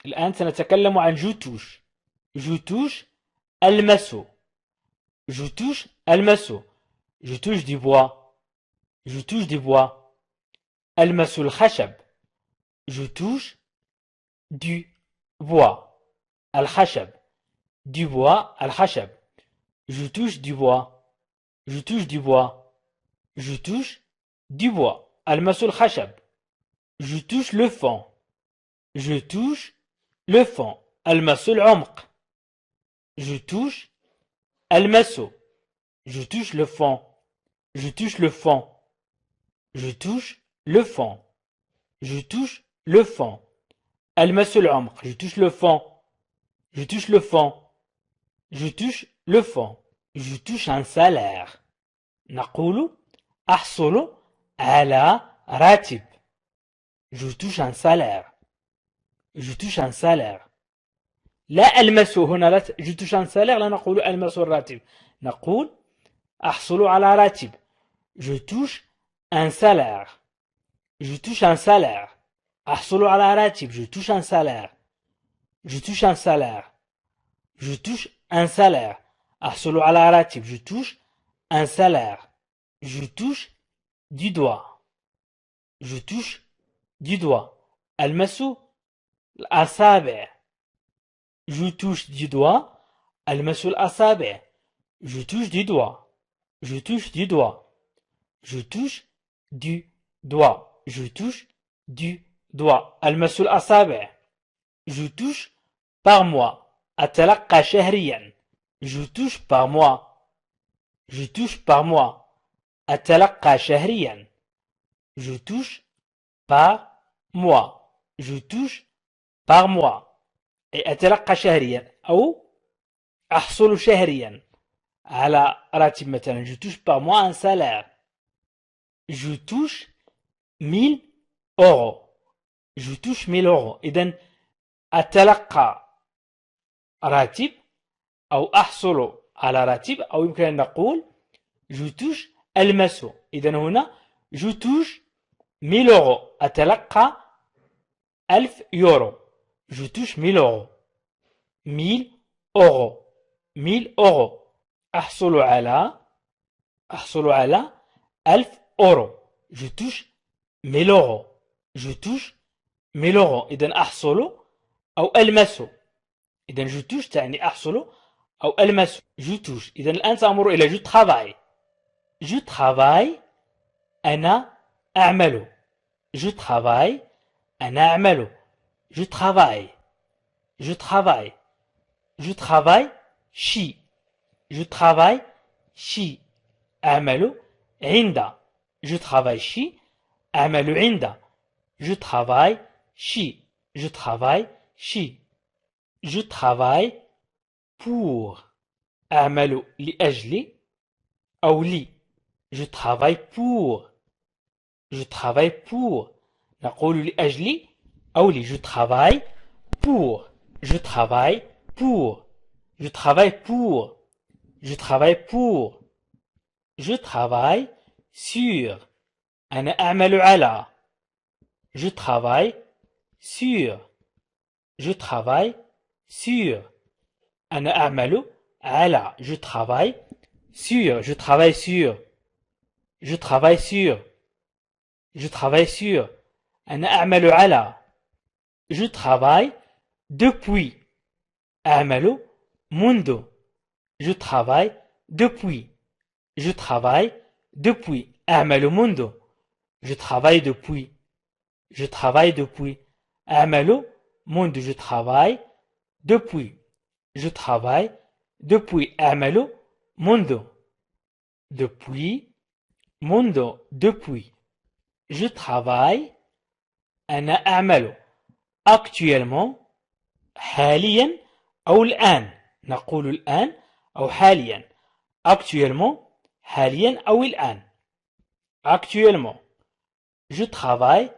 الآن سنتكلم عن je touche. Je touche ألمس. Je touche ألمس. Je touche du bois. Je touche du bois. ألمس الخشب. Je touche du bois. الخشب. Du bois الخشب. Je touche du bois. Je touche du bois. Je touche du bois. ألمس الخشب. Je touche le fond. Je touche le fond. ألمس العمق. Je touche ألمس. Je touche le fond. Je touche le fond. Je touche le fond. Je touche le fond. ألمس العمق. Je touche le fond. Je touche le fond. Je touche le fond. Je touche un salaire. نقول أحصل على راتب. Je touche un salaire. Je touche un salaire. لا ألمس هنا لا je touche un salaire لا نقول ألمس الراتب. نقول أحصل على راتب. Je touche un salaire. Je touche un salaire. أحصل على راتب. Je touche un salaire. Je touche un salaire. Je touche un salaire. أحصل على راتب. Je touche un salaire. Je touche du doigt. Je touche du doigt. ألمس الأصابع. Je touche du doigt. ألمس الأصابع. Je touche du doigt. Je touche du doigt. Je touche du doigt. Je touche du doigt. ألمس الأصابع. Je touche par mois. أتلقى شهريا. Je touche par mois. Je touche par mois. أتلقى شهريا. Je touche par mois. Je touche par mois. أي أتلقى شهريا أو أحصل شهريا على راتب مثلا. Je touche par mois un salaire. Je touche 1000 euros. Je touche 1000 euros. إذن أتلقى راتب أو أحصل على راتب أو يمكن أن نقول je touche ألمس. إذن هنا je touche 1000 euros. أتلقى 1000 يورو. Je touche 1000 euros. 1000 euros. 1000 euros. أحصل على 1000 euros. Je touche 1000 euros. Je touche 1000 euros. إذن أحصل أو ألمس. إذن je touche تعني أحصل أو ألمس. Je touche. إذن الآن سأمر إلى je travaille. Je travaille. أنا أعمل. Je travaille. أنا أعمل. Je travaille. Je travaille. Je travaille. شي. Je travaille. شي. أعمل عند. Je travaille شي. أعمل عند. Je travaille شي. Je travaille شي. Je travaille pour. أعمل لأجل أو لي. Je travaille pour. Je travaille pour. نقول لأجلي أو لي. Je travaille pour. Je travaille pour. Je travaille pour. Je travaille pour. Je travaille sur. أنا أعمل على. Je travaille sur. Je travaille sur. أنا أعمل على. Je travaille sur. Je travaille sur. Je travaille sur. Je travaille sur. أنا أعمل على. Je travaille depuis. أعمل منذ. Je travaille depuis. Je travaille depuis. أعمل منذ. Je travaille depuis. Je travaille depuis. أعمل منذ. Je travaille depuis. Je travaille depuis. أعمل منذ. Depuis. منذ. Depuis. Je travaille. أنا أعمل. Actuellement. حاليا أو الآن. نقول الآن أو حاليا. Actuellement. حاليا أو الآن. Actuellement. Je travaille.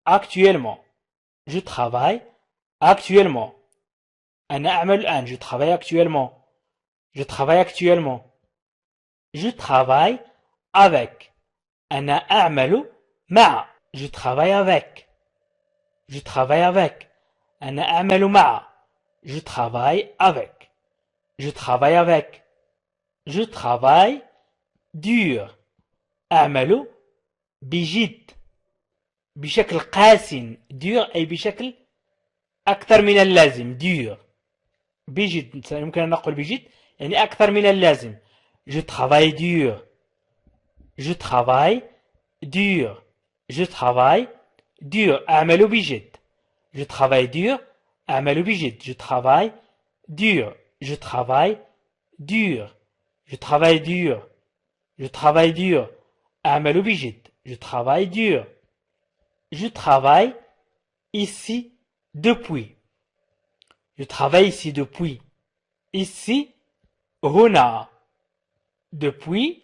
Actuellement. Je travaille. Actuellement. أنا أعمل الآن. Je travaille actuellement. Je travaille actuellement. Je travaille avec. أنا أعمل مع. Je travaille avec. Je travaille avec. أنا أعمل مع. Je travaille avec. Je travaille avec. Je travaille dur. أعمل بجد. بشكل قاسٍ. dur أي بشكل أكثر من اللازم. dur. بجد يمكن أن نقول بجد يعني أكثر من اللازم. Je travaille dur. Je travaille dur. Je travaille dur. أعمل بجد. Je travaille dur. أعمل بجد. Je travaille dur. Je travaille dur. Je travaille dur. Je travaille dur. أعمل بجد. Je travaille dur. Je travaille ici depuis. Je travaille ici depuis. Ici, هنا. Depuis,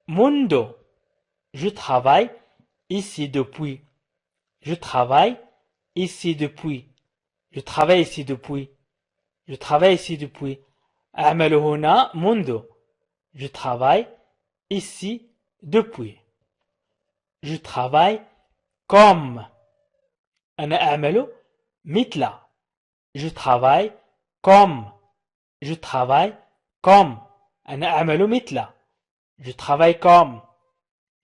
منذ. Je travaille ici depuis. Je travaille ici depuis. Je travaille ici depuis. Je travaille ici depuis. أعمل هنا منذ. Je travaille ici depuis. Je travaille comme. أنا أعمل مثل. Je travaille comme. Je travaille comme. أنا أعمل مثل. Je travaille comme.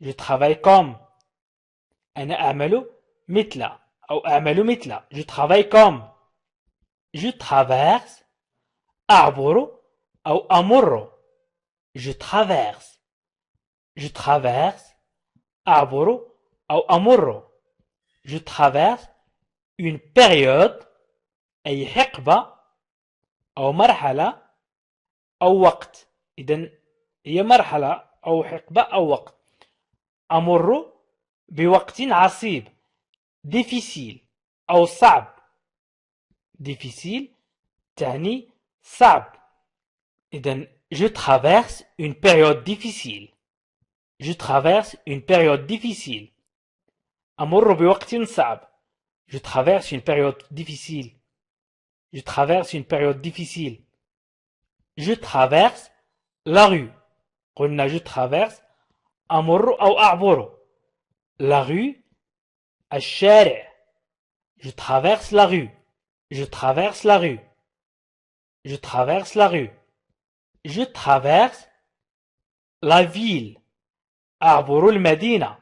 Je travaille comme. أنا أعمل مثل أو أعمل مثل. Je travaille comme. Je traverse. أعبر أو أمر. Je traverse. Je traverse. أعبر أو أمر. Je traverse une période أي حقبة أو مرحلة أو وقت. إذن هي مرحلة أو حقبة أو وقت. أمر بوقت عصيب. difficile أو صعب. difficile تعني صعب. إذن je traverse une période difficile. Je traverse une période difficile. أمر بوقت صعب. Je traverse une période difficile. Je traverse une période difficile. Je traverse la rue. قلنا je traverse أمر أو أعبر. La rue الشارع. Je traverse la rue. Je traverse la rue. Je traverse la rue. Je traverse la ville. أعبر المدينة.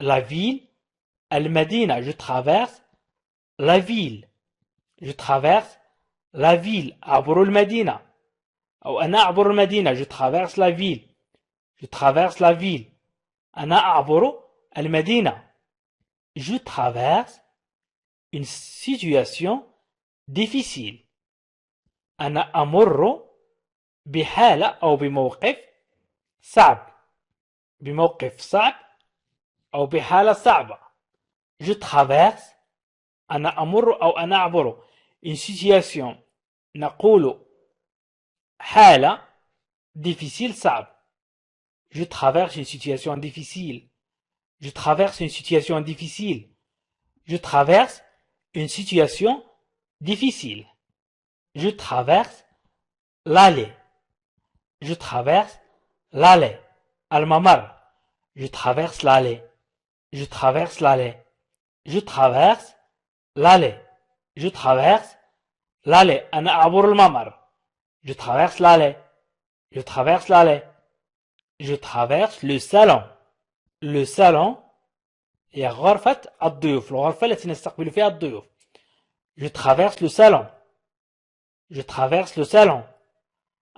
La ville المدينة. Je traverse la ville. Je traverse la ville. أعبر المدينة. أو أنا أعبر المدينة. Je traverse la ville. Je traverse la ville. أنا أعبر المدينة. Je traverse une situation difficile. أنا أمر بحالة أو بموقف صعب. بموقف صعب أو بحالة صعبة. Je traverse. أنا أمر أو أنا أعبر une situation. نقول حالة difficile صعب. Je traverse une situation difficile. Je traverse une situation difficile. Je traverse une situation difficile. Je traverse l'allée. Je traverse l'allée. الممر. Je traverse l'allée. Je traverse l'allée. Je traverse l'allée. Je traverse l'allée. أنا أعبر الممر. Je traverse l'allée. Je traverse l'allée. Je traverse le salon. Le salon هي غرفة الضيوف. الغرفة التي نستقبل فيها الضيوف. Je traverse le salon. Je traverse le salon.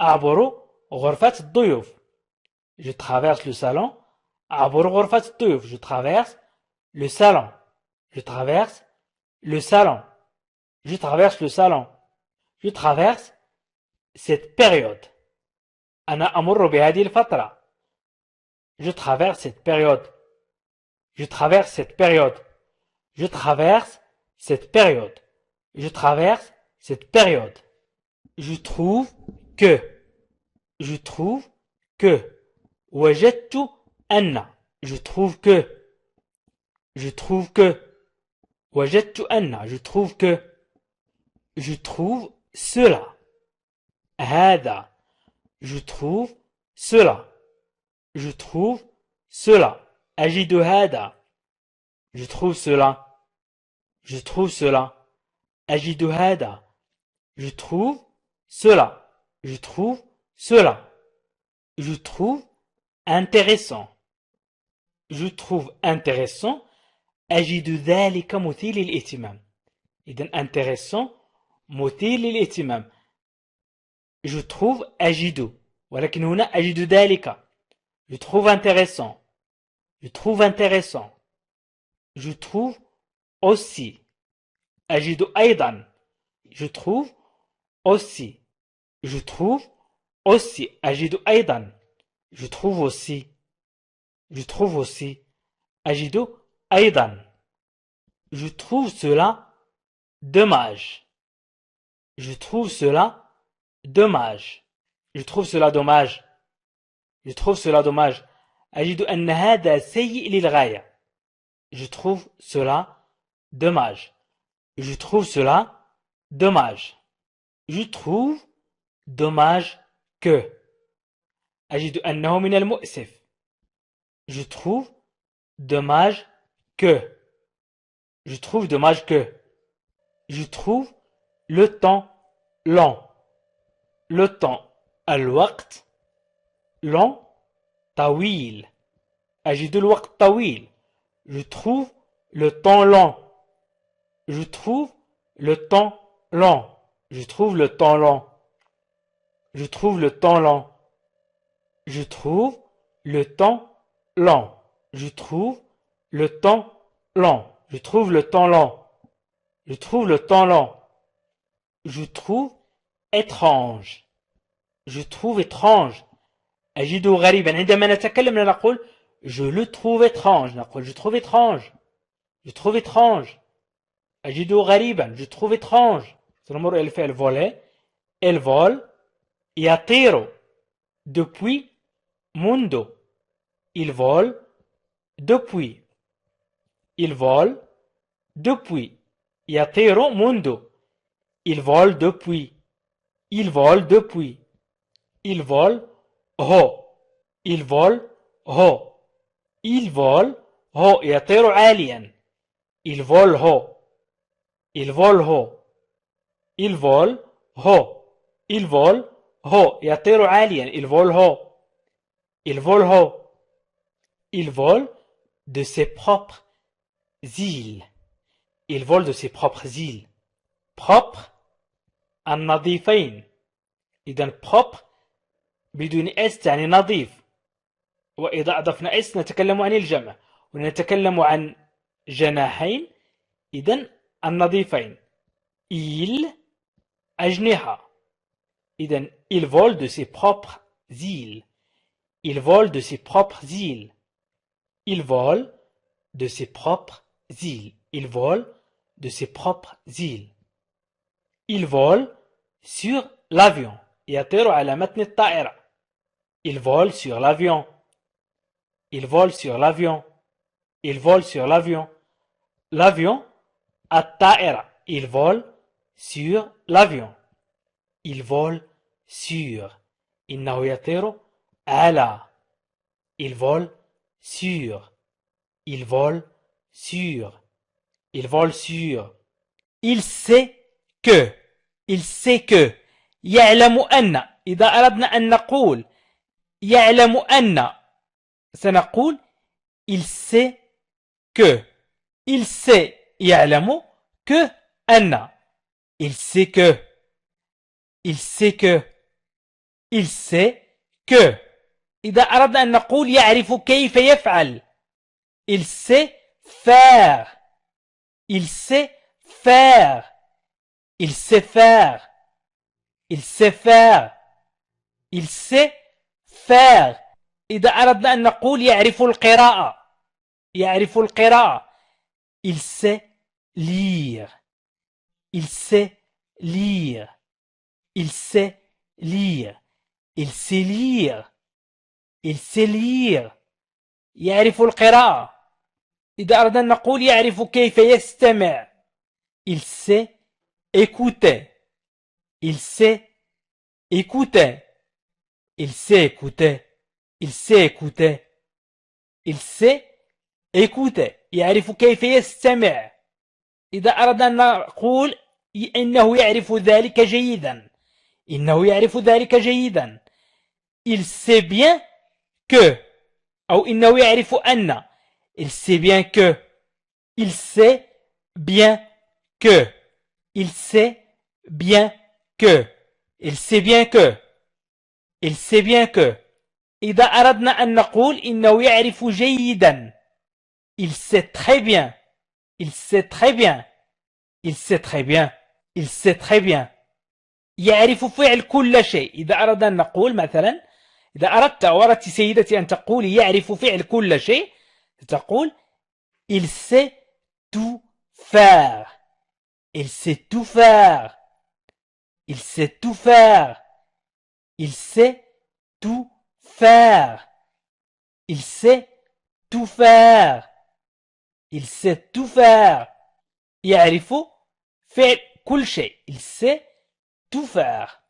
أعبر غرفة الضيوف. Je traverse le salon. أعبر غرفة الضيوف. Je traverse le salon. Je traverse le salon. Je traverse le salon. Je traverse cette période. أنا أمر بهذه الفترة. Je traverse cette période. Je traverse cette période. Je traverse cette période. Je traverse cette période. Je trouve que. Je trouve que. وجدت أن. Je trouve que. Je trouve que. وجدت أن. Je trouve que. Je trouve cela. هذا. Je trouve cela. Je trouve cela. أجد هذا. Je trouve cela. Je trouve cela. أجد هذا. Je trouve cela. Je trouve cela. Je trouve intéressant. Je trouve intéressant. أجد ذلك مثير للاهتمام. إذن intéressant مثير للاهتمام. Je trouve أجد. ولكن هنا أجد ذلك. Je trouve intéressant. Je trouve intéressant. Je trouve aussi. أجد أيضا. Je trouve aussi. Je trouve aussi. أجد أيضا. Je trouve aussi. Je trouve aussi. أجد أيضا. Je trouve cela dommage. Je trouve cela dommage. Je trouve cela dommage. Je trouve cela dommage. أجد أن هذا سيء للغاية. Je trouve cela dommage. Je trouve cela dommage. Je trouve dommage que. أجد أنه من المؤسف. Je trouve dommage que. Je trouve dommage que. Je trouve le temps long. Le temps. الوقت long. طويل. أجد الوقت طويل. Je trouve le temps long. Je trouve le temps long. Je trouve le temps long. Je trouve le temps long. Je trouve le temps long. Je trouve le temps long. Je trouve le temps long. Je trouve le temps long. Je trouve étrange. Je trouve étrange. أجده غريبا. عندما نتكلم نقول je le trouve étrange. نقول je trouve étrange. Je trouve étrange. أجده غريبا. Je trouve étrange. سنمر إلى الفعل voler. Il vole. يطير. Depuis. Mundo. Il vole. Depuis. Il vole. Depuis. يطير منذ. Il vole depuis. Il vole depuis. Il vole هو. Il vole هو. Il vole هو. يطير عاليا. Il vole هو. Il vole هو. Il vole هو. Il vole هو. يطير عاليا. Il vole هو. Il vole هو. Il vole de ses propres îles. Il vole de ses propres îles. Propre النظيفين. إذا propre بدون اس يعني نظيف. وإذا أضفنا اس نتكلم عن الجمع. ونتكلم عن جناحين. إذا النظيفين. Il أجنحة. إذا il vole de ses propres îles. Il vole de ses propres îles. Il vole de ses propres îles. Il vole de ses propres îles. Il vole sur l'avion. يطير على متن الطائرة. Il vole sur l'avion. Il vole sur l'avion. Il vole sur l'avion. L'avion الطائرة. Il vole sur l'avion. Il vole sur. إنه يطير على. Il vole sur. Il vole sur. Il vole sur. Il sait que. Il sait que. يعلم أن. إذا أردنا أن نقول يعلم أن سنقول il sait que. Il sait يعلم que أن. Il sait que. Il sait que. Il sait que. إذا أردنا أن نقول يعرف كيف يفعل. Il sait faire. Il sait faire. Il sait faire. Il sait faire. Il sait faire. إذا أردنا أن نقول يعرف القراءة. يعرف القراءة. Il sait lire. Il sait lire. Il sait lire. Il sait lire. Il sait lire. يعرف القراءة. إذا أردنا أن نقول يعرف كيف يستمع. Il sait écouter. Il sait écouter. Il sait écouter. Il sait écouter. Il sait écouter. يعرف كيف يستمع. إذا أردنا أن نقول إنه يعرف ذلك جيدا. إنه يعرف ذلك جيدا. Il sait bien que. أو إنه يعرف أن. Il sait bien que. Il sait bien que. Il sait bien que. Il sait bien que. Il sait bien que. إذا أردنا أن نقول إنه يعرف جيدا. Il sait très bien. Il sait très bien. Il sait très bien. Il sait très bien. يعرف فعل كل شيء. إذا أردنا أن نقول مثلا، إذا أردت أو أردت سيدتي أن تقول يعرف فعل كل شيء، تقول il sait tout faire. Il sait tout faire. Il sait tout faire. Il sait tout faire. Il sait tout faire. Il sait tout faire. يعرف فعل كل شيء. Il sait tout faire.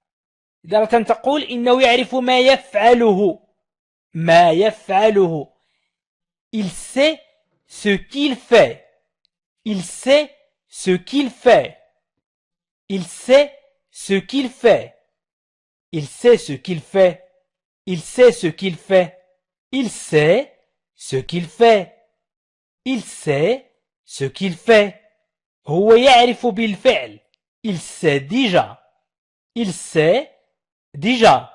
إذا أردت أن تقول إنه يعرف ما يفعله. ما يفعله. Il sait ce qu'il fait. Il sait ce qu'il fait. Il sait ce qu'il fait. Il sait ce qu'il fait. Il sait ce qu'il fait. Il sait ce qu'il fait. Il sait ce qu'il fait. هو يعرف بالفعل. Il sait déjà. Il sait déjà.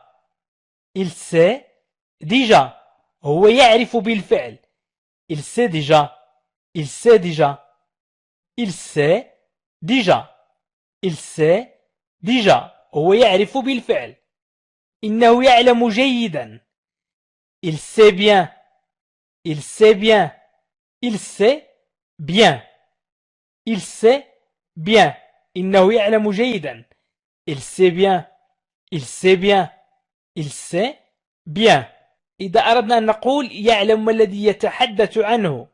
Il sait déjà. هو يعرف بالفعل. Il sait déjà. Il sait déjà. Il sait déjà. Il sait déjà. هو يعرف بالفعل. إنه يعلم جيدا. Il sait bien. Il sait bien. Il sait bien. Il sait bien. إنه يعلم جيدا. Il sait bien. Il sait bien. Il sait bien. إذا أردنا أن نقول يعلم ما الذي يتحدث عنه.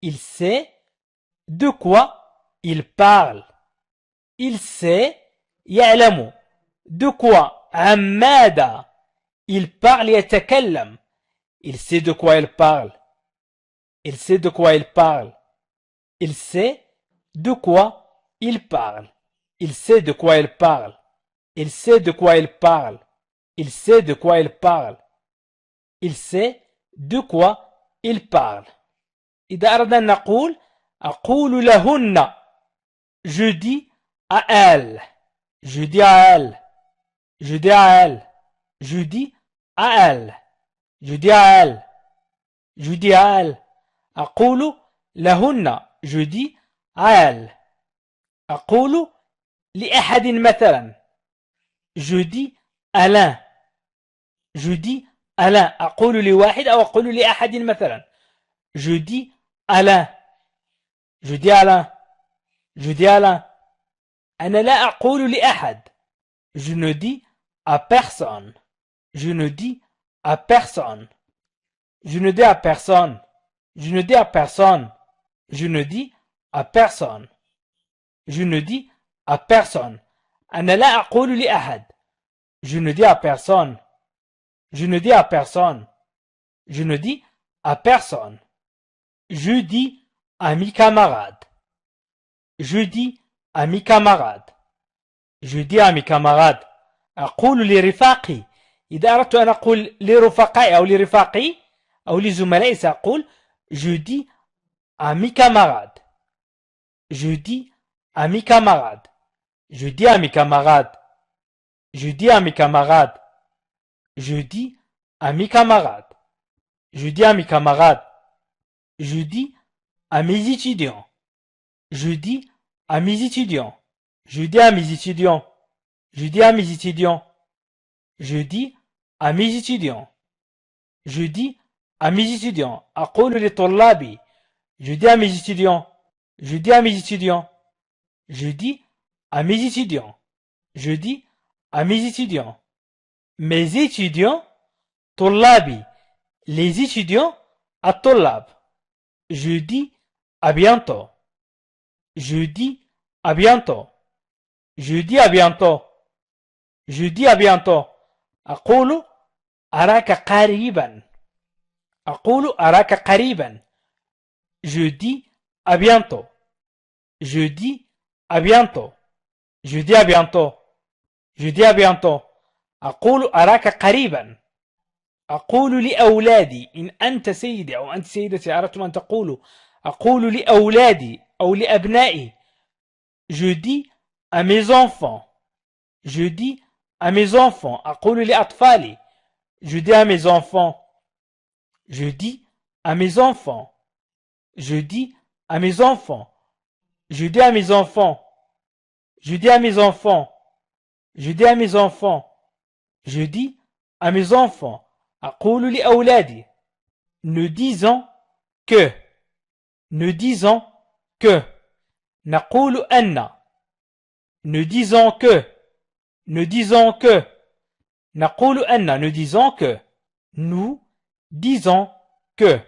Il sait de quoi il parle. Il sait يعلم de quoi عن ماذا il parle يتكلم. Il sait de quoi il parle. Il sait de quoi il parle. Il sait de quoi il parle. Il sait de quoi il parle. Il sait de quoi il parle. Il sait de quoi il parle. Il sait de quoi il parle. إذا أردنا أن نقول أقول لهن. Je dis à elle. Je dis à elle. Je dis à elle. Je dis à elle. Je dis à elle. Je dis à elle. أقول لهن. Je dis à elle. أقول لأحد مثلا. Je dis à l'un. Je dis à l'un. أقول لواحد أو أقول لأحد مثلا. Je dis à l'un. Je dis à l'un. Je dis à l'un. أنا لا أقول لأحد. Je ne dis à personne. Je ne dis à personne. Je ne dis à personne. Je ne dis à personne. Je ne dis à personne. Je ne dis à personne. أنا لا أقول لأحد. Je ne dis à personne. Je ne dis à personne. Je ne dis à personne. Je dis à mes camarades. Je dis à mes camarades. Je dis à mes camarades. أقول لرفاقي. إذا أردت أن أقول لرفقائي أو لرفاقي أو لزملائي سأقول je dis à mes camarades. Je dis à mes camarades. Je dis à mes camarades. Je dis à mes camarades. Je dis à mes camarades. Je dis à mes camarades. Je dis à mes étudiants. Je dis à mes étudiants. Je dis à mes étudiants. Je dis à mes étudiants. Je dis à mes étudiants. Je dis à mes étudiants. أقول لطلابي. Je dis à mes étudiants. Je dis à mes étudiants. Je dis à mes étudiants. Je dis à mes étudiants. Mes étudiants. طلابي. Les étudiants. الطلاب. Je dis à bientôt. Je dis à bientôt. Je dis à bientôt. Je dis à bientôt. أقول أراك قريبا. أقول أراك قريبا. Je dis à bientôt. Je dis à bientôt. Je dis à bientôt. Je dis à bientôt. أقول أراك قريبا. أقول لأولادي إن أنت سيدي أو أنت سيدتي أردتم أن تقولوا أقول لأولادي أو لأبنائي. Je dis à mes enfants. Je dis à mes enfants. أقول لأطفالي. Je dis à mes enfants. Je dis à mes enfants. Je dis à mes enfants. Je dis à mes enfants. Je dis à mes enfants. Je dis à mes enfants. Je dis à mes enfants. أقول لأولادي. Ne disant que. Ne disant que. نقول أن. Ne disant que. Ne disant que. نقول أن. Ne disant que. Nous disons que.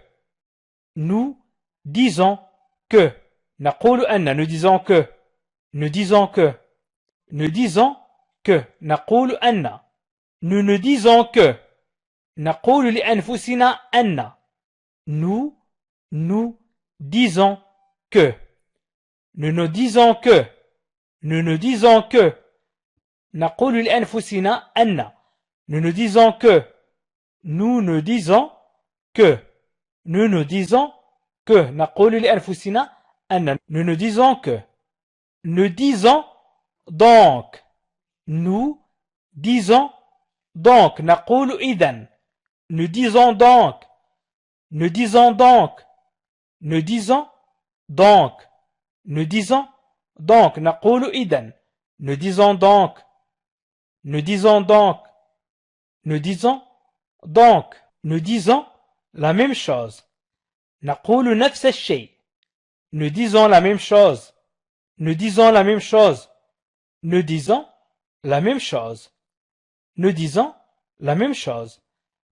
Nous disons que. نقول أن. Ne disant que. Ne disant que. Ne disant que. نقول أن. Nous ne disons que. نقول لأنفسنا أن. Nous disons que. Nous ne disons que. Nous ne disons que. نقول لأنفسنا أن. Nous ne disons que. Nous ne disons que. Nous ne disons que. نقول لأنفسنا أن. Nous ne disons que. Nous disons donc. Nous disons donc. نقول إذن. Nous disons donc. Nous disons donc. Nous disons donc. Nous disons donc. نقول إذن. Nous disons donc. Nous disons donc. Nous disons donc. Nous disons la même chose. نقول نفس الشيء. Nous disons la même chose. Nous disons la même chose. Nous disons la même chose. Nous disons la même chose.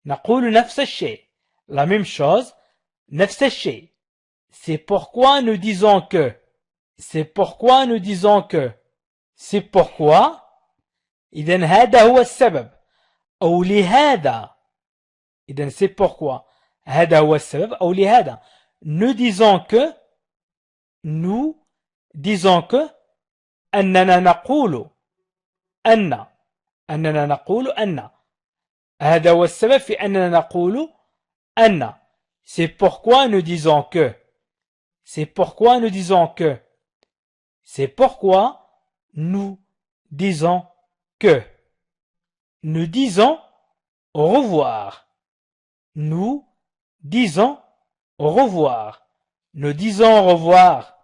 نقول نفس الشيء. La même chose. نفس الشيء. C'est pourquoi nous disons que. C'est pourquoi nous disons que. C'est pourquoi. إذن هذا هو السبب. أو لهذا. إذن c'est pourquoi. هذا هو السبب أو لهذا. Nous disons que. Nous disons que. أننا نقول. أننا نقول أن. هذا هو السبب في أننا نقول أن. C'est pourquoi nous disons que. C'est pourquoi nous disons que. C'est pourquoi nous disons que. Nous disons au revoir. Nous disons au revoir. Nous disons au revoir.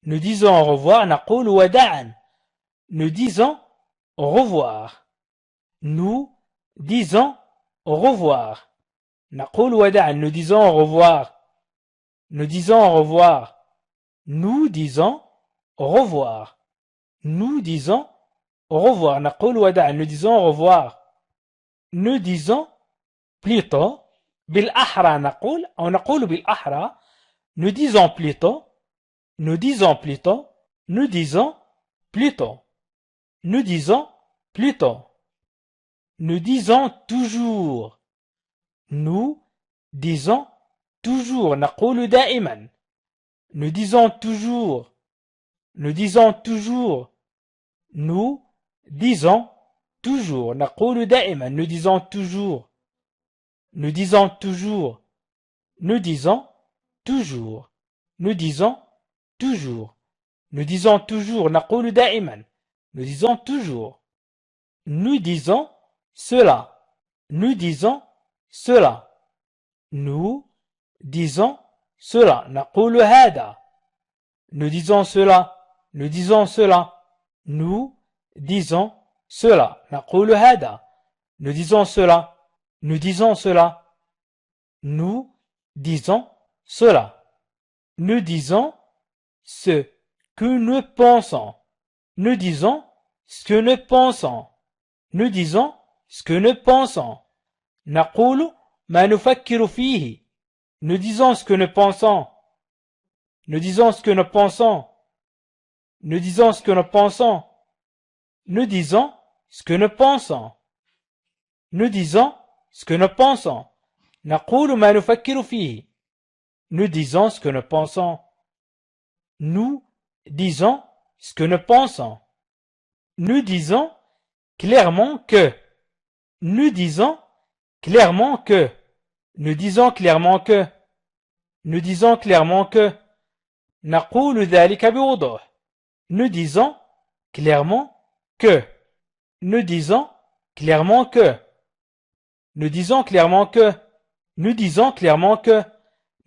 Nous disons au revoir. نقول وداعا. Nous disons au revoir. Nous disons au revoir. نقول وداعا. Nous disons au revoir. Nous disons au revoir. Nous disons au revoir. Nous disons au revoir. نقول وداعا. Nous disons au revoir. Nous disons plutôt بالأحرى نقول أو نقول بالأحرى. Nous disons plutôt. Nous disons plutôt. Nous disons plutôt. Nous disons plutôt. Nous disons toujours. Nous disons toujours. نقول دائما. Nous disons toujours. Nous disons toujours. Nous disons toujours. نقول دائما. Nous disons toujours. Nous disons toujours. Nous disons toujours. Nous disons toujours. Nous disons toujours. نقول دائما. Nous disons toujours. Nous disons cela. Nous disons cela. Nous disons cela. نقول هذا. Nous disons cela. Nous disons cela. Nous disons cela. نقول هذا. Nous disons cela. Nous disons cela. Nous disons cela. Nous disons ce que nous pensons. Nous disons ce que nous pensons. Nous disons ce que nous pensons. نقول ما نفكر فيه. Nous disons ce que nous pensons. Nous disons ce que nous pensons. Nous disons ce que nous pensons. Nous disons ce que nous pensons. Nous disons ce que nous pensons. نقول ما نفكر فيه. Nous disons ce que nous pensons. Nous disons ce que nous pensons. Nous disons clairement que. Nous disons clairement que. Nous disons clairement que. Nous disons clairement que. نقول ذلك بوضوح. Nous disons clairement que. Nous disons clairement que. Nous disons clairement que. Nous disons clairement que.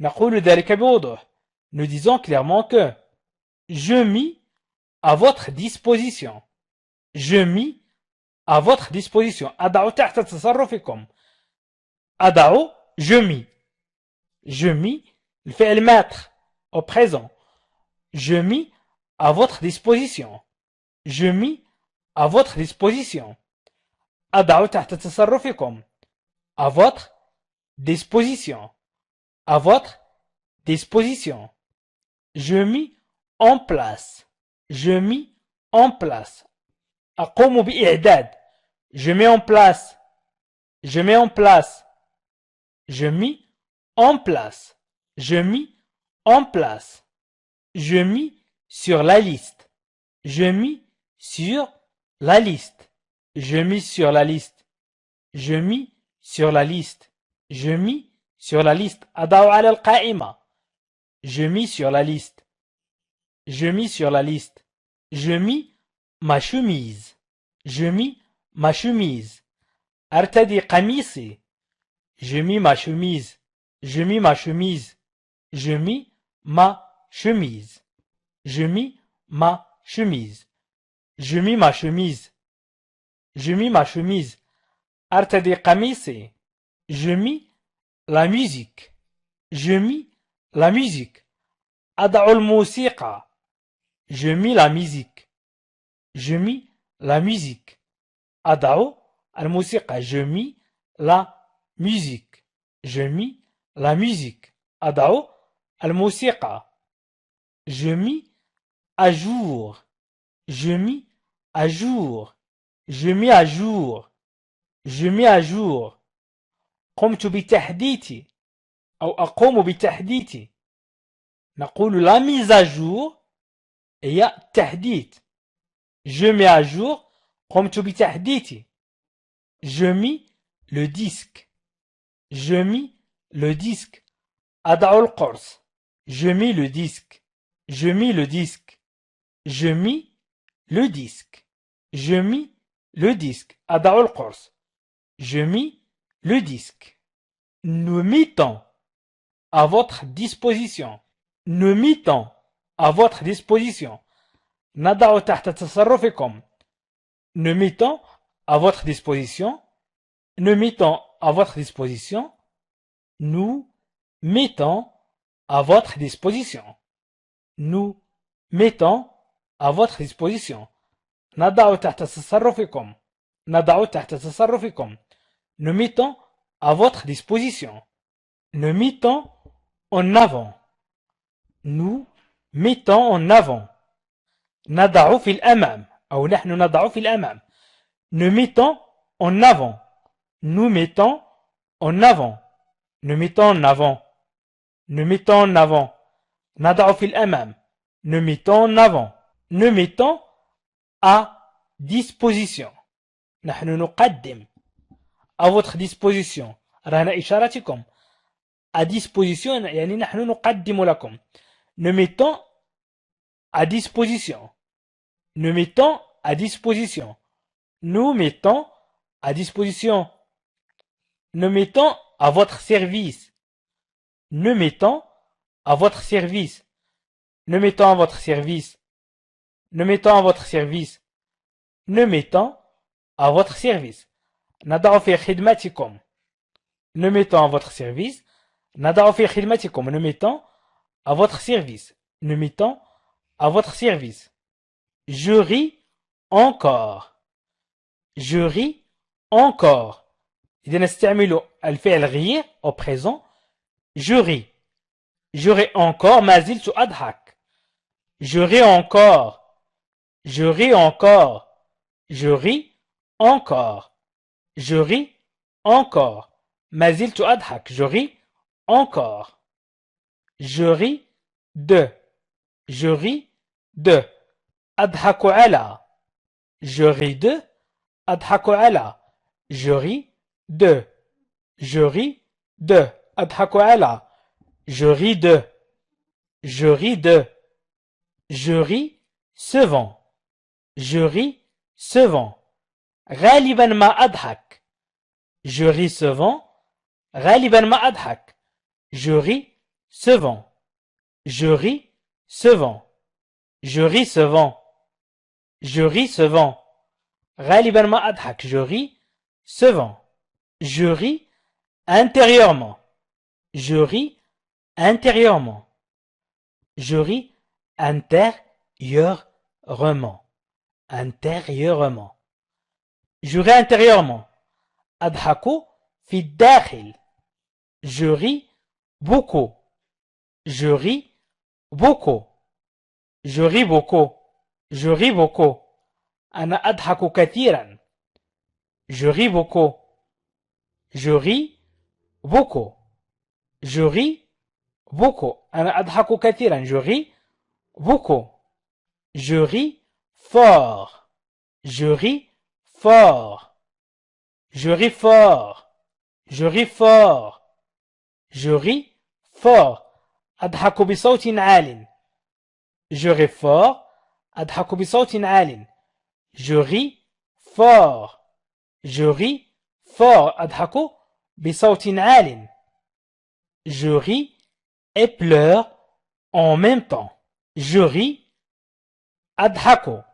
نقول ذلك بوضوح. Nous disons clairement que. Je mis à votre disposition. Je mis à votre disposition. أضع تحت تصرفكم. أضع je mis. Je mis الفعل mettre au présent. Je mis à votre disposition. Je mis à votre disposition. أضع تحت تصرفكم. À votre disposition. À votre disposition. Je mis en place. Je mis en place. أقوم بإعداد. Je mets en place. Je mets en place. Je mis en place. Je mis en place. Je mis sur la liste. Je mis sur la liste. Je mis sur la liste. Je mis sur la liste. Je mis sur la liste. أضع على القائمة. Je mis sur la liste. Je mis sur la liste. Je mis ma chemise. Je mis ma chemise. أرتدي قميصي. Je mis ma chemise. Je mis ma chemise. Je mis ma chemise. Je mis ma chemise. Je mis ma chemise. Je mis ma chemise. أرتدي قميصي. Je mis la musique. Je mis la musique. أضع الموسيقى. Je mis la musique. Je mis la musique. أضع الموسيقى. Je mis la musique. Je mis la musique. أضع الموسيقى. Je mis à jour. Je mis à jour. Je mis à jour. Je mis à jour. قمت بتحديث أو أقوم بتحديث. نقول la mise à jour هي تحديث. Je mets à jour. قمت بتحديث. Je mis le disque. Je mis le disque. أضع القرص. Je mis le disque. Je mis le disque. Je mis le disque. Je mis le disque. أضع القرص. Je mis le disque. Nous mettons à votre disposition. Nous mettons à votre disposition. نضع تحت تصرفكم. Nous mettons à votre disposition. Nous mettons à votre disposition. Nous mettons à votre disposition. Nous mettons à votre disposition. نضع تحت تصرفكم. نضع تحت تصرفكم. Nous mettons à votre disposition. Nous mettons en avant. Nous mettons en avant. نضع في الأمام أو نحن نضع في الأمام. Nous mettons en avant. Nous mettons en avant. Nous mettons en avant. Nous mettons en avant. نضع في الأمام. Nous mettons en avant. Nous mettons à disposition. نحن نقدم. À votre disposition. رهن إشارتكم. À disposition يعني نحن نقدم لكم. Nous mettons à disposition. Nous mettons à disposition. Nous mettons à disposition. Nous mettons à votre service. Nous mettons à votre service. Nous mettons à votre service. Nous mettons à votre service. Nous mettons à votre service. نضع في خدمتكم. Nous mettons à votre service. نضع في خدمتكم. Nous mettons à votre service. Nous mettons à votre service. Je ris encore. Je ris encore. إذا نستعمل الفعل rire au présent. Je ris. Je ris encore. ما زلت أضحك. Je ris encore. Je ris encore. Je ris encore. Je ris encore. ما زلت أضحك. Je ris encore. Je ris de. Je ris de. أضحك على. Je ris de. أضحك على. Je ris de. Je ris de. أضحك على. Je ris de. Je ris de. Je ris souvent. Je ris souvent. غالبا ما أضحك. Je ris souvent. غالبا ما أضحك. Je ris souvent. Je ris souvent. Je ris souvent. Je ris souvent. غالبا ما أضحك. Je ris souvent. Je ris intérieurement. Je ris intérieurement. Je ris intérieurement. Intérieurement. Je ris intérieurement. أضحك في الداخل. Je ris beaucoup. Je ris beaucoup. Je ris beaucoup. Je ris beaucoup. أنا أضحك كثيرا. Je ris beaucoup. Je ris beaucoup. Je ris beaucoup. أنا أضحك كثيرا. Je ris beaucoup. Je ris fort. Je ris fort. Je ris fort. Je ris fort. Je ris fort. أضحك بصوت عال. Je ris fort. أضحك بصوت عال. Je ris fort. Je ris fort. أضحك بصوت عال. Je ris et pleure en même temps. Je ris أضحك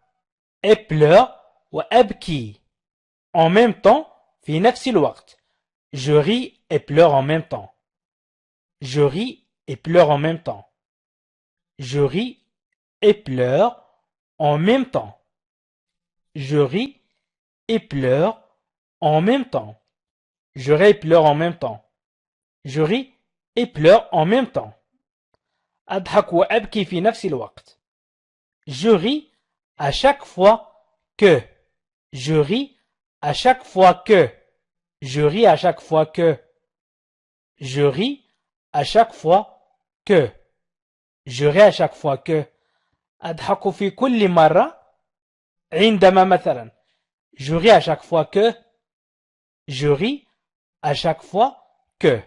et pleure وأبكي en même temps في نفس الوقت. Je ris et pleure en même temps. Je ris et pleure en même temps. Je ris et pleure en même temps. Je ris et pleure en même temps. Je ris et pleure en même temps. Je ris et pleure en même temps. أضحك وأبكي في نفس الوقت. Je ris à chaque fois que. Je ris à chaque fois que. Je ris à chaque fois que. Je ris à chaque fois que. Je ris à chaque fois que. أضحك في كل مرة عندما مثلا. Je ris à chaque fois que. Je ris à chaque fois que.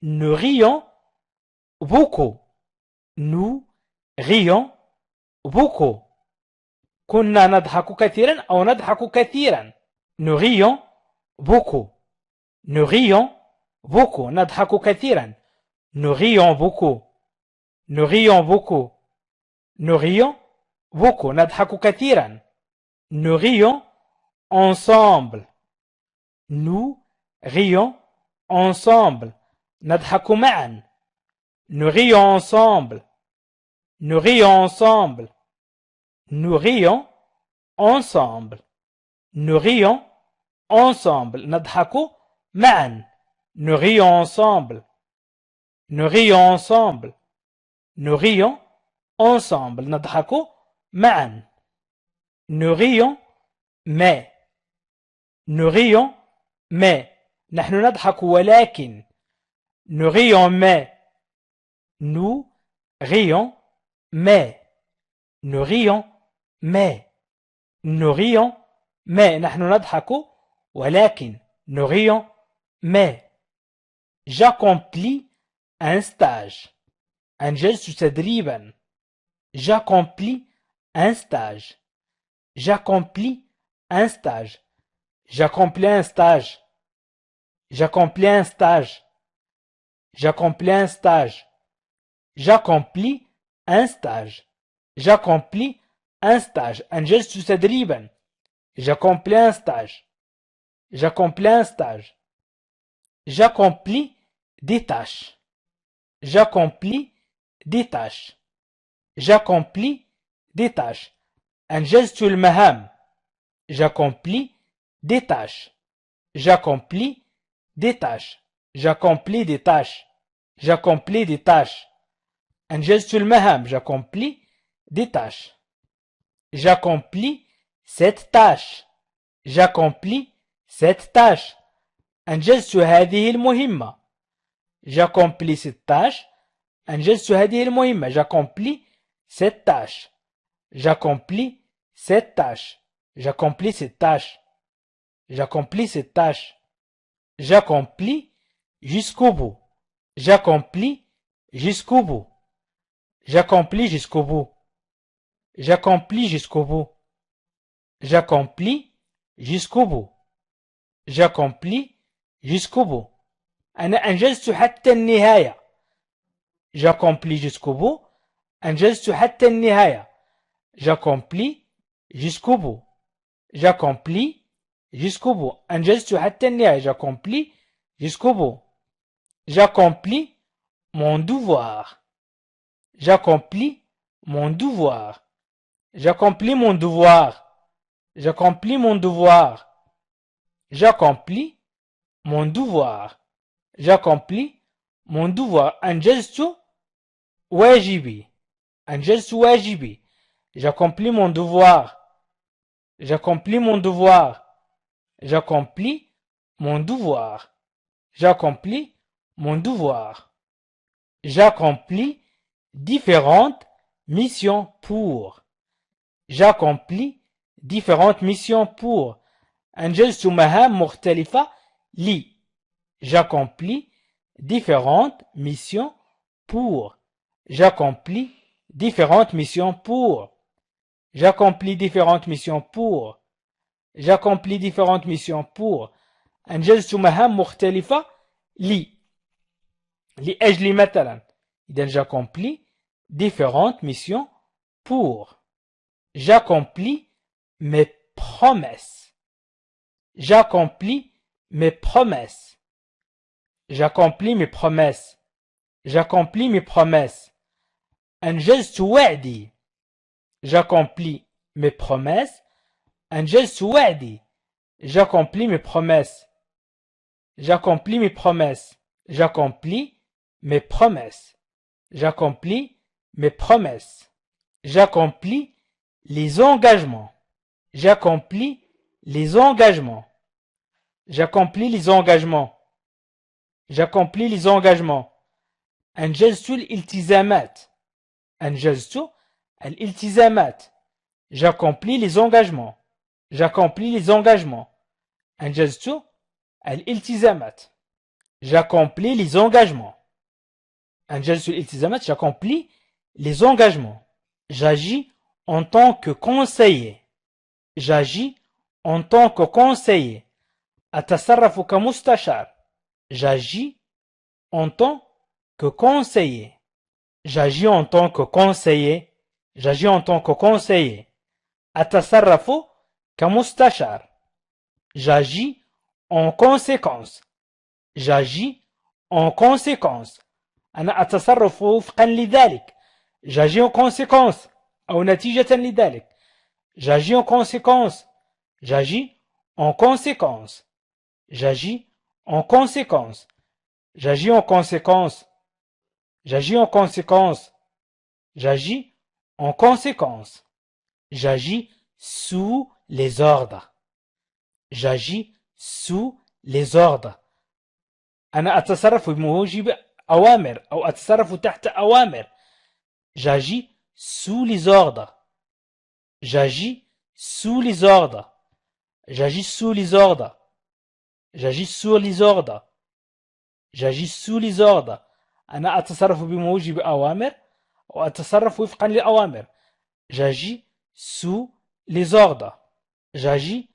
Nous rions beaucoup. Nous rions beaucoup. كنا نضحك كثيرا أو نضحك كثيرا. Nous rions beaucoup. Nous rions beaucoup. نضحك كثيرا. Nous rions beaucoup. Nous rions beaucoup. Nous rions beaucoup. نضحك كثيرا. Nous rions ensemble. Nous rions ensemble. نضحك معا. Nous rions ensemble. Nous rions ensemble. Nous rions ensemble. Nous rions ensemble. نضحك معا. Nous rions ensemble. Nous rions ensemble. Nous rions ensemble. نضحك معا. Nous rions mais. Nous rions mais. نحن نضحك ولكن. Nous rions mais. Nous rions mais. Nous rions mais. Nous rions mais. نحن نضحك ولكن. Nous rions mais. J'accomplis un stage. أنجزت تدريبا. J'accomplis un stage. J'accomplis un stage. J'accomplis un stage. J'accomplis un stage. J'accomplis un stage. J'accomplis un stage. J'accomplis un stage. أنجزت تدريبا. J'accomplis un stage. J'accomplis un stage. J'accomplis des tâches. J'accomplis des tâches. J'accomplis des tâches. أنجزت المهام. J'accomplis des tâches. J'accomplis des tâches. J'accomplis des tâches. J'accomplis des tâches. أنجزت المهام. J'accomplis des tâches. J'accomplis cette tâche. J'accomplis cette tâche. أنجزت هذه المهمة. J'accomplis cette tâche. أنجزت هذه المهمة. J'accomplis cette tâche. J'accomplis cette tâche. J'accomplis cette tâche. J'accomplis cette tâche. J'accomplis jusqu'au bout. J'accomplis jusqu'au bout. J'accomplis jusqu'au bout. J'accomplis jusqu'au bout. J'accomplis jusqu'au bout. J'accomplis jusqu'au bout. أنا أنجزت حتى النهاية. J'accomplis jusqu'au bout. أنجزت حتى النهاية. J'accomplis jusqu'au bout. J'accomplis jusqu'au bout. أنجزت حتى النهاية. J'accomplis jusqu'au bout. J'accomplis mon devoir. J'accomplis mon devoir. J'accomplis mon devoir. J'accomplis mon devoir. J'accomplis mon devoir. J'accomplis mon devoir. أنجزت واجبي. أنجزت واجبي. J'accomplis mon devoir. J'accomplis mon devoir. J'accomplis mon devoir. J'accomplis mon devoir. J'accomplis différentes missions pour. J'accomplis différentes missions pour. أنجزت مهام مختلفة لي. J'accomplis différentes missions pour. J'accomplis différentes missions pour. J'accomplis différentes missions pour. J'accomplis différentes missions pour. أنجزت مهام مختلفة لي. لأجل مثلا. إذا j'accomplis différentes missions pour. J'accomplis mes promesses. J'accomplis mes promesses. J'accomplis mes promesses. J'accomplis mes promesses. أنجزت وعدي. J'accomplis mes promesses. أنجزت وعدي. J'accomplis mes promesses. J'accomplis mes promesses. J'accomplis mes promesses. J'accomplis mes promesses. J'accomplis les engagements. J'accomplis les engagements. J'accomplis les engagements. J'accomplis les engagements. أنجزت الالتزامات. أنجزت الالتزامات. J'accomplis les engagements. J'accomplis les engagements. أنجزت الالتزامات. J'accomplis les engagements. أنجزت الالتزامات. J'accomplis les engagements. J'agis en tant que conseiller. J'agis en tant que conseiller. أتصرف كمستشار. J'agis en tant que conseiller. J'agis en tant que conseiller. J'agis en tant que conseiller. أتصرف كمستشار. J'agis en conséquence. J'agis en conséquence. أنا أتصرف وفقا لذلك. J'agis en conséquence. أو نتيجة لذلك. J'agis en conséquence. J'agis en conséquence. J'agis en conséquence. J'agis en conséquence. J'agis en conséquence. J'agis en conséquence. J'agis sous les ordres. J'agis sous les ordres. أنا أتصرف بموجب أوامر أو أتصرف تحت أوامر. J'agis sous les ordres. J'agis sous les ordres. J'agis sous les ordres. J'agis sous les ordres. J'agis sous les ordres. أنا أتصرف بموجب أوامر أو أتصرف وفقا للأوامر. J'agis sous les ordres. J'agis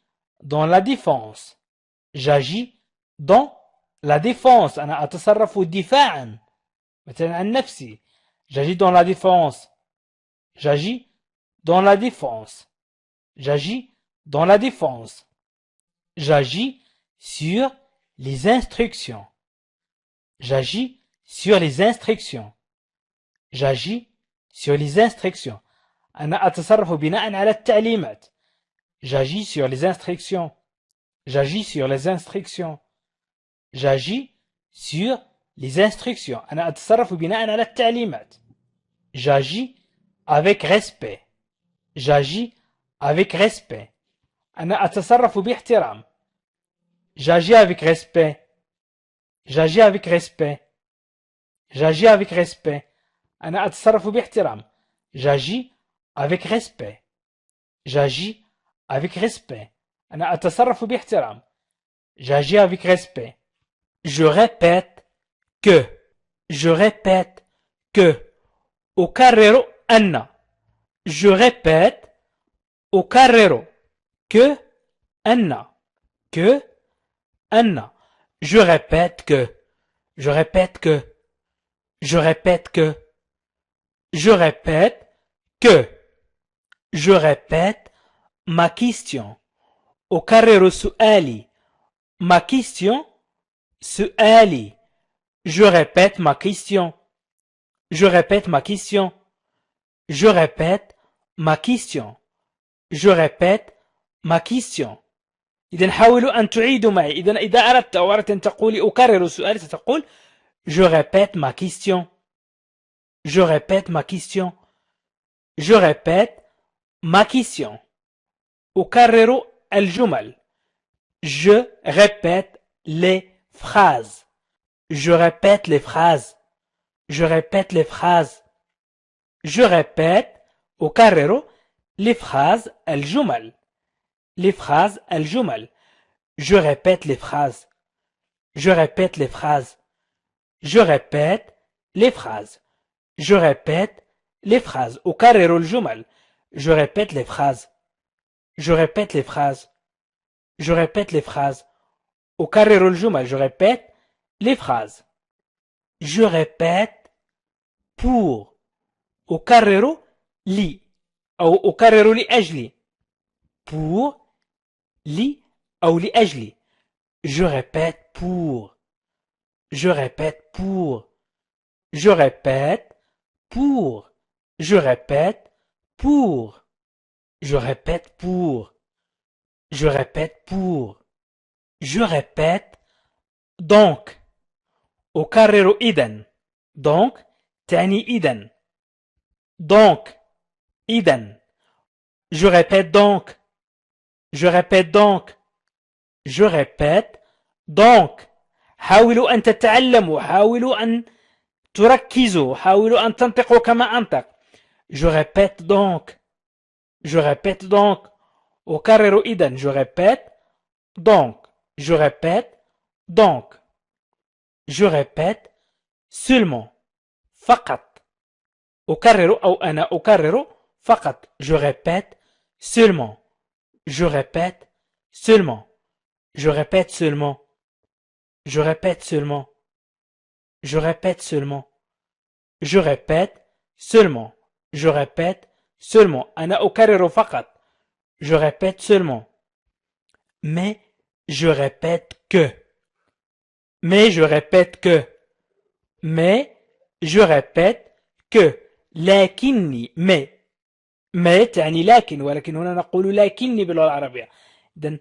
dans la défense. J'agis dans la défense. أنا أتصرف دفاعا مثلا عن نفسي. J'agis dans la défense. J'agis dans la défense. J'agis dans la défense. J'agis sur les instructions. J'agis sur les instructions. J'agis sur les instructions. أنا أتصرف بناء على التعليمات. J'agis sur les instructions. J'agis sur les instructions. J'agis sur les instructions. أنا أتصرف بناء على التعليمات. J'agis avec respect. J'agis avec respect. أنا أتصرف باحترام. J'agis avec respect. J'agis avec respect. J'agis avec respect. أنا أتصرف باحترام. J'agis avec respect. J'agis avec respect. أنا أتصرف باحترام. J'agis avec respect. Je répète que. Je répète que. أكرر أن. Je répète أكرر que أن. Que أن. Je répète que. Je répète que. Je répète que. Je répète que. Je répète ma question. أكرر سؤالي. Ma question. سؤالي. Je répète ma question. Je répète ma question. Je répète ma question. Je répète ma question. إذا حاولوا أن تعيدوا معي. إذا أردت أو أردت أن تقولي أكرر سؤالي ستقول Je répète ma question. Je répète ma question. Je répète ma question. أكرر الجمل. Je répète les phrases. Je répète les phrases. Je répète les phrases. Je répète أكرر les phrases الجمل. Les phrases الجمل. Je répète les phrases. Je répète les phrases. Je répète les phrases. Je répète les phrases. أكرر الجمل. Je répète les phrases. Je répète les phrases. Je répète les phrases. أكرر الجمل. Je répète les phrases. Je répète pour. أكرر لي أو أكرر لأجلي. Pour لي أو لأجلي. Je répète pour. Je répète pour. Je répète pour. Je répète pour. Je répète pour. Je répète pour. Je répète donc. أكرر إذن. donc تعني إذن. donc إذن. Je répète donc. Je répète donc. Je répète donc. حاولوا أن تتعلموا. حاولوا أن تركزوا. حاولوا أن تنطقوا كما أنطق. Je répète donc. Je répète donc. أكرر إذن. Je répète donc. Je répète donc. Je répète seulement. فقط. أكرر أو أنا أكرر فقط. Je répète seulement. Je répète seulement. Je répète seulement. Je répète seulement. Je répète seulement. Je répète seulement. Je répète seulement. أنا أكرر فقط. Je répète seulement. Mais je répète que. Mais je répète que. Mais je répète que. لكني mais تعني لكن ولكن هنا نقول لكني باللغة العربية. إذن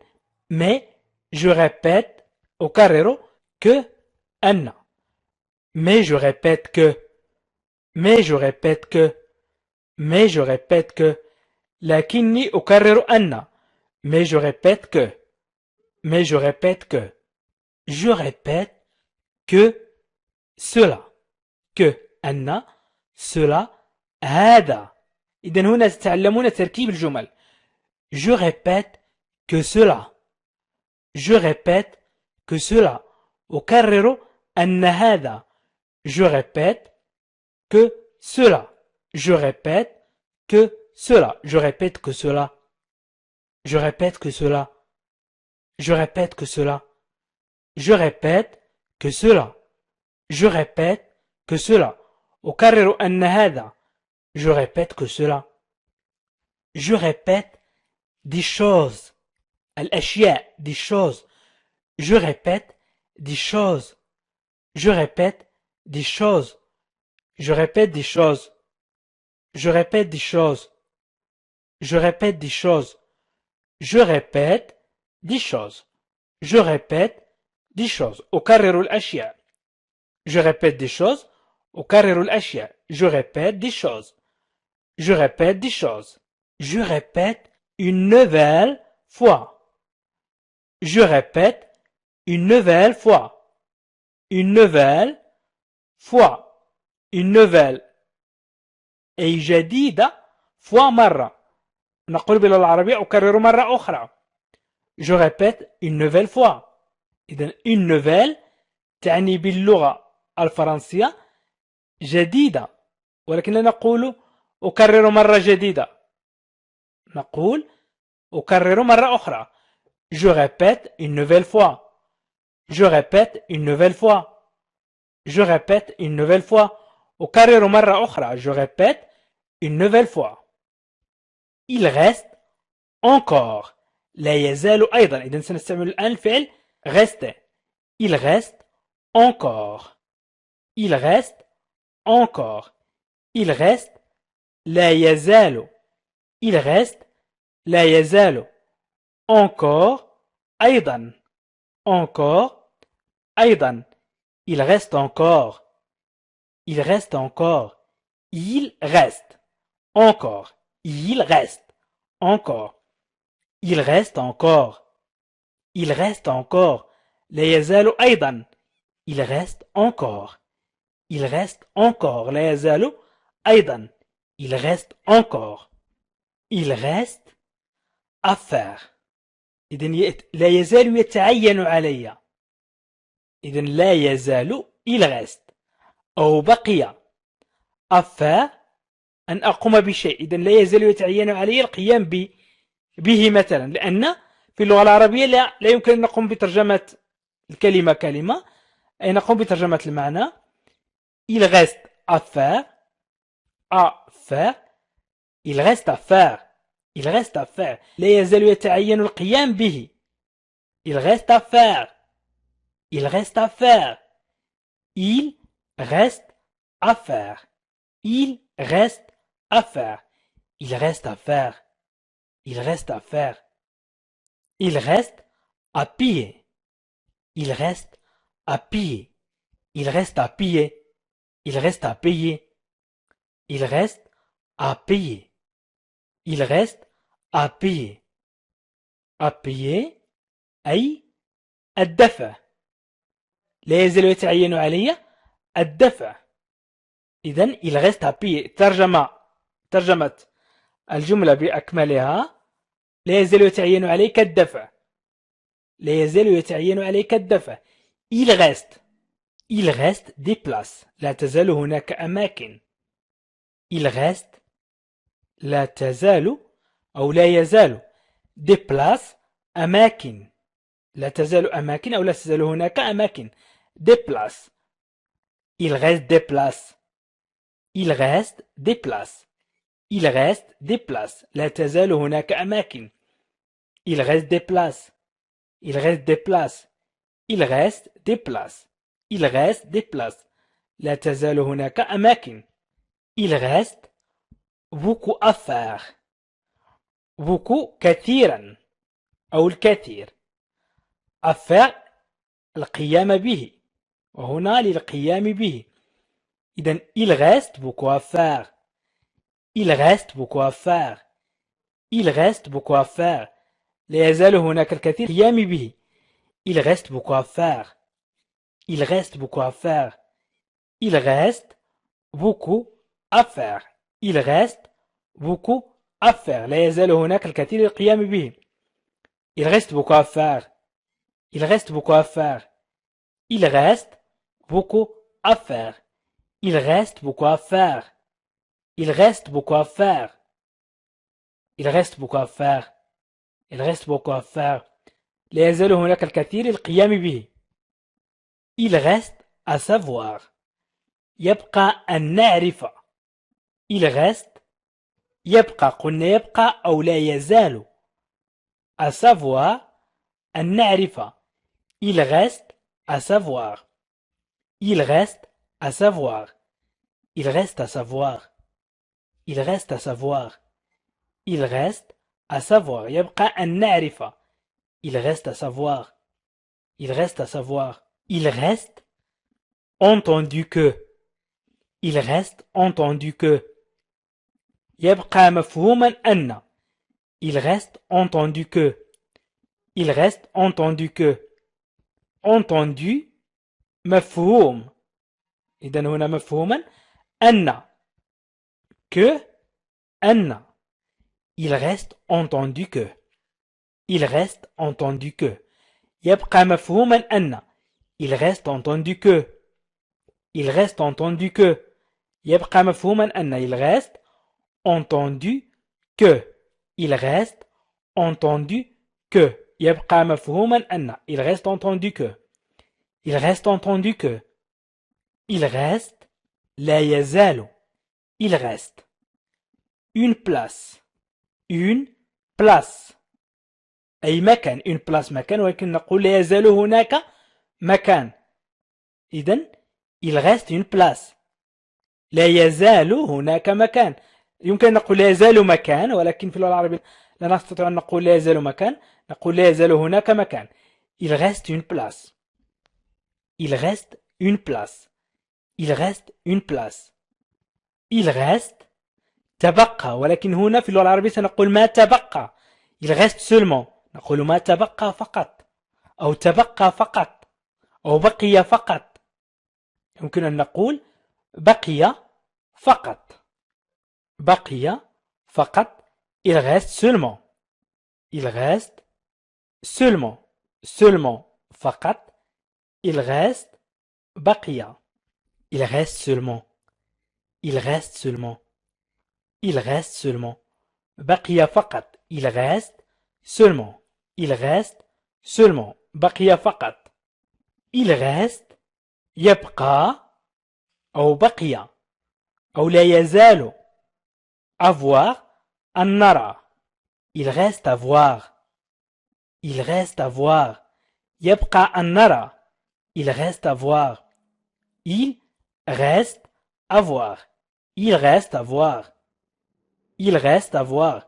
mais je répète أكرر que أن. Mais je répète que. Mais je répète que. Mais je répète que. لكني أكرر أن. Mais je répète que. Mais je répète que. Je répète que cela. Que أن cela هذا. إذن هنا تتعلمون تركيب الجمل. Je répète que cela. Je répète que cela. أكرر أن هذا. Je répète que cela. Je répète que cela. Je répète que cela. Je répète que cela. Je répète que cela. Je répète que cela. Je répète que cela. أكرر أن هذا. Je répète que cela. Je répète des choses. الأشياء des choses. Je répète des choses. Je répète des choses. Je répète des choses. Je répète des choses. Je répète des choses. Je répète des choses. Je répète des choses. أكرر الأشياء. Je répète des choses. أكرر الأشياء. Je répète des choses. Je répète des choses. Je répète une nouvelle fois. Je répète une nouvelle fois. Une nouvelle fois. Une nouvelle. أي جديدة fois مرة. نقول باللغة العربية أكرر مرة أخرى. Je répète une nouvelle fois. إذن une nouvelle تعني باللغة الفرنسية جديدة، ولكننا نقول أكرر مرة جديدة. نقول أكرر مرة أخرى. Je répète une nouvelle fois. Je répète une nouvelle fois. Je répète une nouvelle fois. أكرر مرة أخرى. Je répète une nouvelle fois. Il reste encore. لا يزال أيضا. إذن سنستعمل الآن الفعل rester. Il reste encore. Il reste encore. Il reste لا يزال. Il reste لا يزال. Encore أيضا. Encore أيضا. Il reste encore. Il reste encore. Il reste encore. Il reste encore. Il reste encore. Il reste encore. لا يزال أيضا. Il reste encore. Il reste encore. لا يزال أيضا. Il reste encore. Il reste à faire. إذن لا يزال يتعين علي. إذن لا يزال il reste أو بقي à faire أن أقوم بشيء. إذن لا يزال يتعين علي القيام به مثلا، لأن في اللغة العربية لا يمكن أن نقوم بترجمة الكلمة كلمة، أي نقوم بترجمة المعنى. il reste à faire. à faire. il reste à faire. il reste à faire. لا يزال يتعين القيام به. il reste à faire. il reste à faire. il reste à faire. il reste à faire. il reste à faire. il reste à faire. il reste à piller. il reste à piller. il reste à piller. il reste à payer. il reste à payer. il reste à payer. à payer أي الدفع. لا يزال يتعين علي الدفع. إذن il reste à payer. ترجمة الجملة بأكملها: لا يزال يتعين عليك الدفع. لا يزال يتعين عليك الدفع. il reste. il reste des places. لا تزال هناك أماكن. il reste لا تزال أو لا يزال des places أماكن. لا تزال أماكن أو لا تزال هناك أماكن. des places. il reste des places. il reste des places. il reste des places. لا تزال هناك أماكن. il reste des places. il reste des places. il reste des places. il reste des places. لا تزال هناك أماكن. il reste beaucoup à faire. beaucoup كثيرا أو الكثير. à faire القيام به، وهنا للقيام به. إذن il reste beaucoup à faire. il reste beaucoup à faire. il reste beaucoup à faire. لا يزال هناك الكثير للقيام به. il reste beaucoup à faire. il reste beaucoup à faire. il reste beaucoup à faire. il reste beaucoup à faire. لا يزال هناك الكثير للقيام به. il reste beaucoup à faire. il reste beaucoup à faire. il reste beaucoup à faire. il reste beaucoup à faire. il reste beaucoup à faire. il reste beaucoup à faire. il reste beaucoup à faire. لا يزال هناك الكثير للقيام به. il reste à savoir. يبقى أن نعرف. il reste يبقى، قلنا يبقى أو لا يزال. à savoir أن نعرف. il reste à savoir. il reste à savoir. il reste à savoir. il reste à savoir. il reste à savoir. يبقى أن نعرف. il reste à savoir. il reste à savoir. il reste entendu que. il reste entendu que. يبقى مفهوما أن. il reste entendu que. il reste entendu que. entendu مفهوم. إذن هنا مفهوما أن. que أن. il reste entendu que. Il reste entendu que. يبقى مفهوما أن. Il reste entendu que. Il reste entendu que. يبقى مفهوما أن. Il reste entendu que. Il reste entendu que. يبقى مفهوما أن. Il reste entendu que. Il reste entendu que. Il reste. لا يزال. Il reste. Une place. Une place. أي مكان. Une place مكان ولكن نقول لا يزال هناك مكان. إذن il reste une place. لا يزال هناك مكان. يمكن أن نقول لا يزال مكان ولكن في اللغة العربية لا نستطيع أن نقول لا يزال مكان. نقول لا يزال هناك مكان. Il reste une place. Il reste une place. Il reste une place. Il reste تبقى ولكن هنا في اللغة العربية سنقول ما تبقى. Il reste seulement. نقول ما تبقى فقط أو تبقى فقط أو بقي فقط. يمكن أن نقول بقي فقط. بقي فقط. Il reste seulement. Il reste seulement. Seulement فقط. Il reste بقي. Il reste seulement. Il reste seulement. Il reste seulement. بقي فقط. Il reste seulement. Il reste seulement. بقي فقط. Il reste يبقى أو بقي أو لا يزال. Avoir أن نرى. Il reste à voir. Il reste à voir. يبقى أن نرى. Il reste à voir. Il reste à voir. Il reste à voir. Il reste à voir.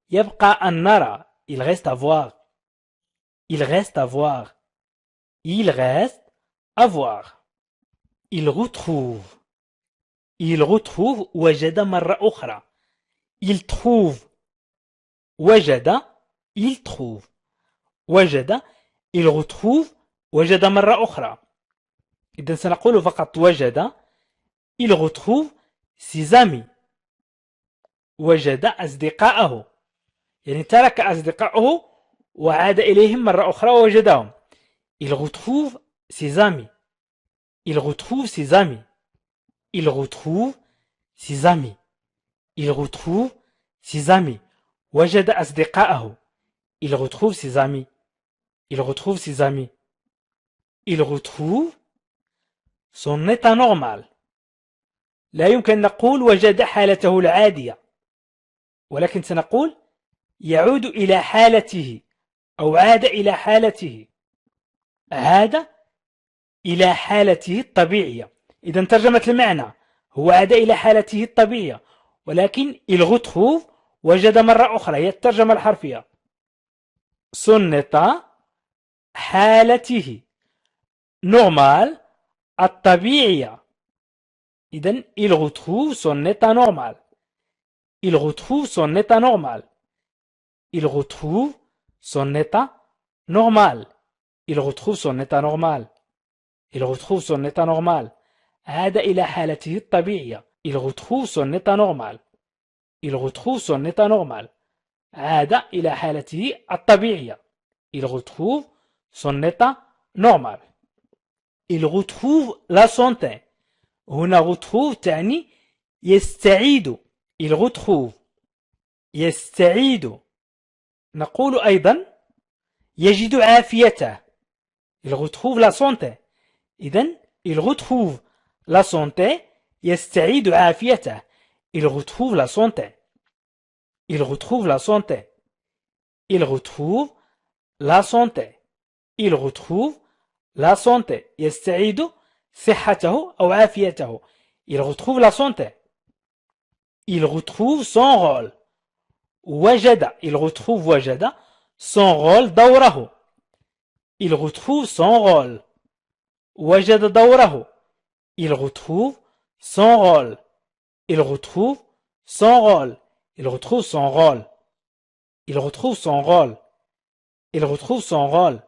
يبقى أن نرى. Il reste à voir. Il reste à voir. Il reste à voir. Il retrouve. Il retrouve وجد مرة أخرى. Il trouve. وجد. Il trouve. وجد. Il retrouve. وجد مرة أخرى. إذا سنقول فقط وجد. Il retrouve ses amis. وجد أصدقاءه. يعني ترك أصدقائه وعاد إليهم مرة أخرى ووجدهم. Il retrouve ses amis. Il retrouve ses amis. Il retrouve ses amis. Il retrouve ses amis. وجد أصدقاءه. Il retrouve ses amis. Il retrouve ses amis. Il retrouve son état normal. لا يمكن نقول وجد حالته العادية ولكن سنقول يعود إلى حالته أو عاد إلى حالته. عاد إلى حالته الطبيعية. إذا ترجمة المعنى هو عاد إلى حالته الطبيعية ولكن il retrouve وجد مرة أخرى هي الترجمة الحرفية. son état حالته normal الطبيعية. إذن il retrouve son état normal. Il retrouve son état normal. Il retrouve son état normal. Il retrouve son état normal. Il retrouve son état normal. عاد إلى حالته الطبيعية. Il retrouve son état normal. Il retrouve son état normal. عاد إلى حالته الطبيعية. Il retrouve son état normal. Il retrouve la santé. هنا retrouve تعني يستعيد. Il retrouve. يستعيد. نقول أيضا يجد عافيته. Il retrouve la santé. إذن il retrouve la santé. يستعيد عافيته. Il retrouve la santé. Il retrouve la santé. Il retrouve la santé. Il retrouve la santé. يستعيد صحته أو عافيته. Il retrouve la santé. Il retrouve son rôle. وجد. Il retrouve وجد son rôle دوره. Il retrouve son rôle. وجد دوره. Il retrouve son rôle. Il retrouve son rôle. Il retrouve son rôle. Il retrouve son rôle. Il retrouve son rôle.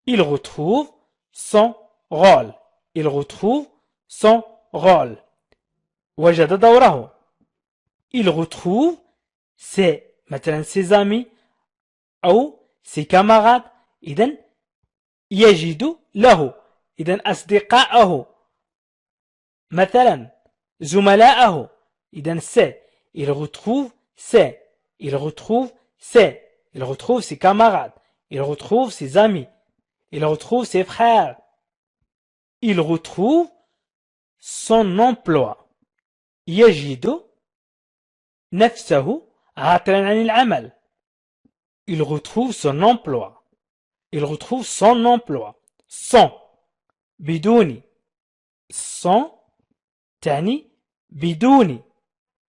Il retrouve son rôle. Il retrouve son rôle. وجد دوره. Il retrouve ses مثلا ses amis أو ses camarades. إذن يجد له. إذن أصدقاءه مثلا زملاءه. إذن c'est. Il retrouve ses. Il retrouve ses. Il retrouve ses camarades. Il retrouve ses amis. Il retrouve ses frères. Il retrouve son emploi. يجد نفسه عاطلا عن العمل. Il retrouve son emploi. Il retrouve son emploi. Son بدون. Son تعني بدون.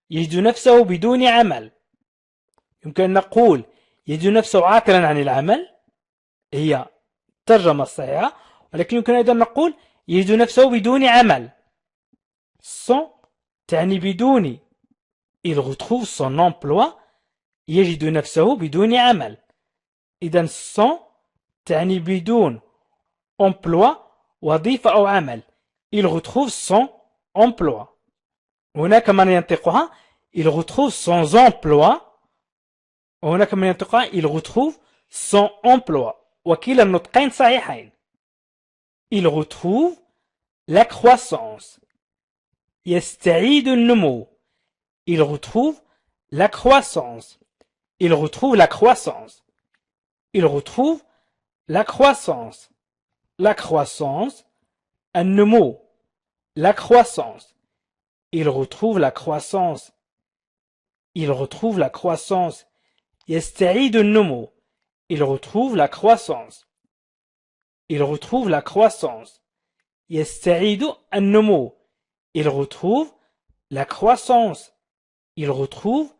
يجد نفسه بدون عمل. يمكن أن نقول يجد نفسه عاطلا عن العمل، هي الترجمة الصحيحة، ولكن يمكن أيضا نقول يجد نفسه بدون عمل. Sans تعني بدون. Il retrouve son emploi. يجد نفسه بدون عمل. إذن sans تعني بدون emploi وظيفة أو عمل. Il retrouve son emploi. هناك من ينطقها il retrouve son emploi، وهناك من ينطقها il retrouve son emploi. وكلا النطقين صحيحين. Il retrouve la croissance. يستعيد النمو. Il retrouve la croissance. Il retrouve la croissance. Il retrouve la croissance. La croissance. النمو. La croissance. Il retrouve la croissance. Il retrouve la croissance. يستعيد النمو. Il retrouve la croissance. Il retrouve la croissance. يستعيد النمو. Il retrouve la croissance. Il retrouve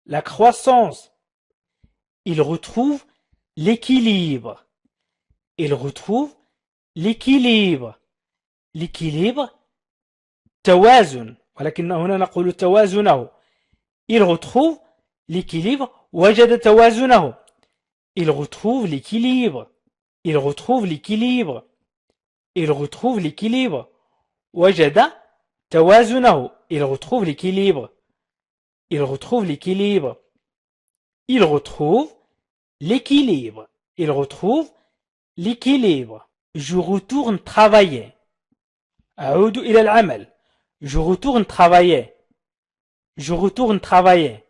la croissance. Il retrouve l'équilibre. Il retrouve l'équilibre. L'équilibre توازن، ولكن هنا نقول توازنه. Il retrouve l'équilibre. وجد توازنه. Il retrouve l'équilibre. Il retrouve l'équilibre. Il retrouve l'équilibre. وجد توازنه. Il retrouve l'équilibre. Il retrouve l'équilibre. Il retrouve l'équilibre. Il retrouve l'équilibre. Je retourne travailler. أعود إلى العمل. Je retourne travailler. Je retourne travailler.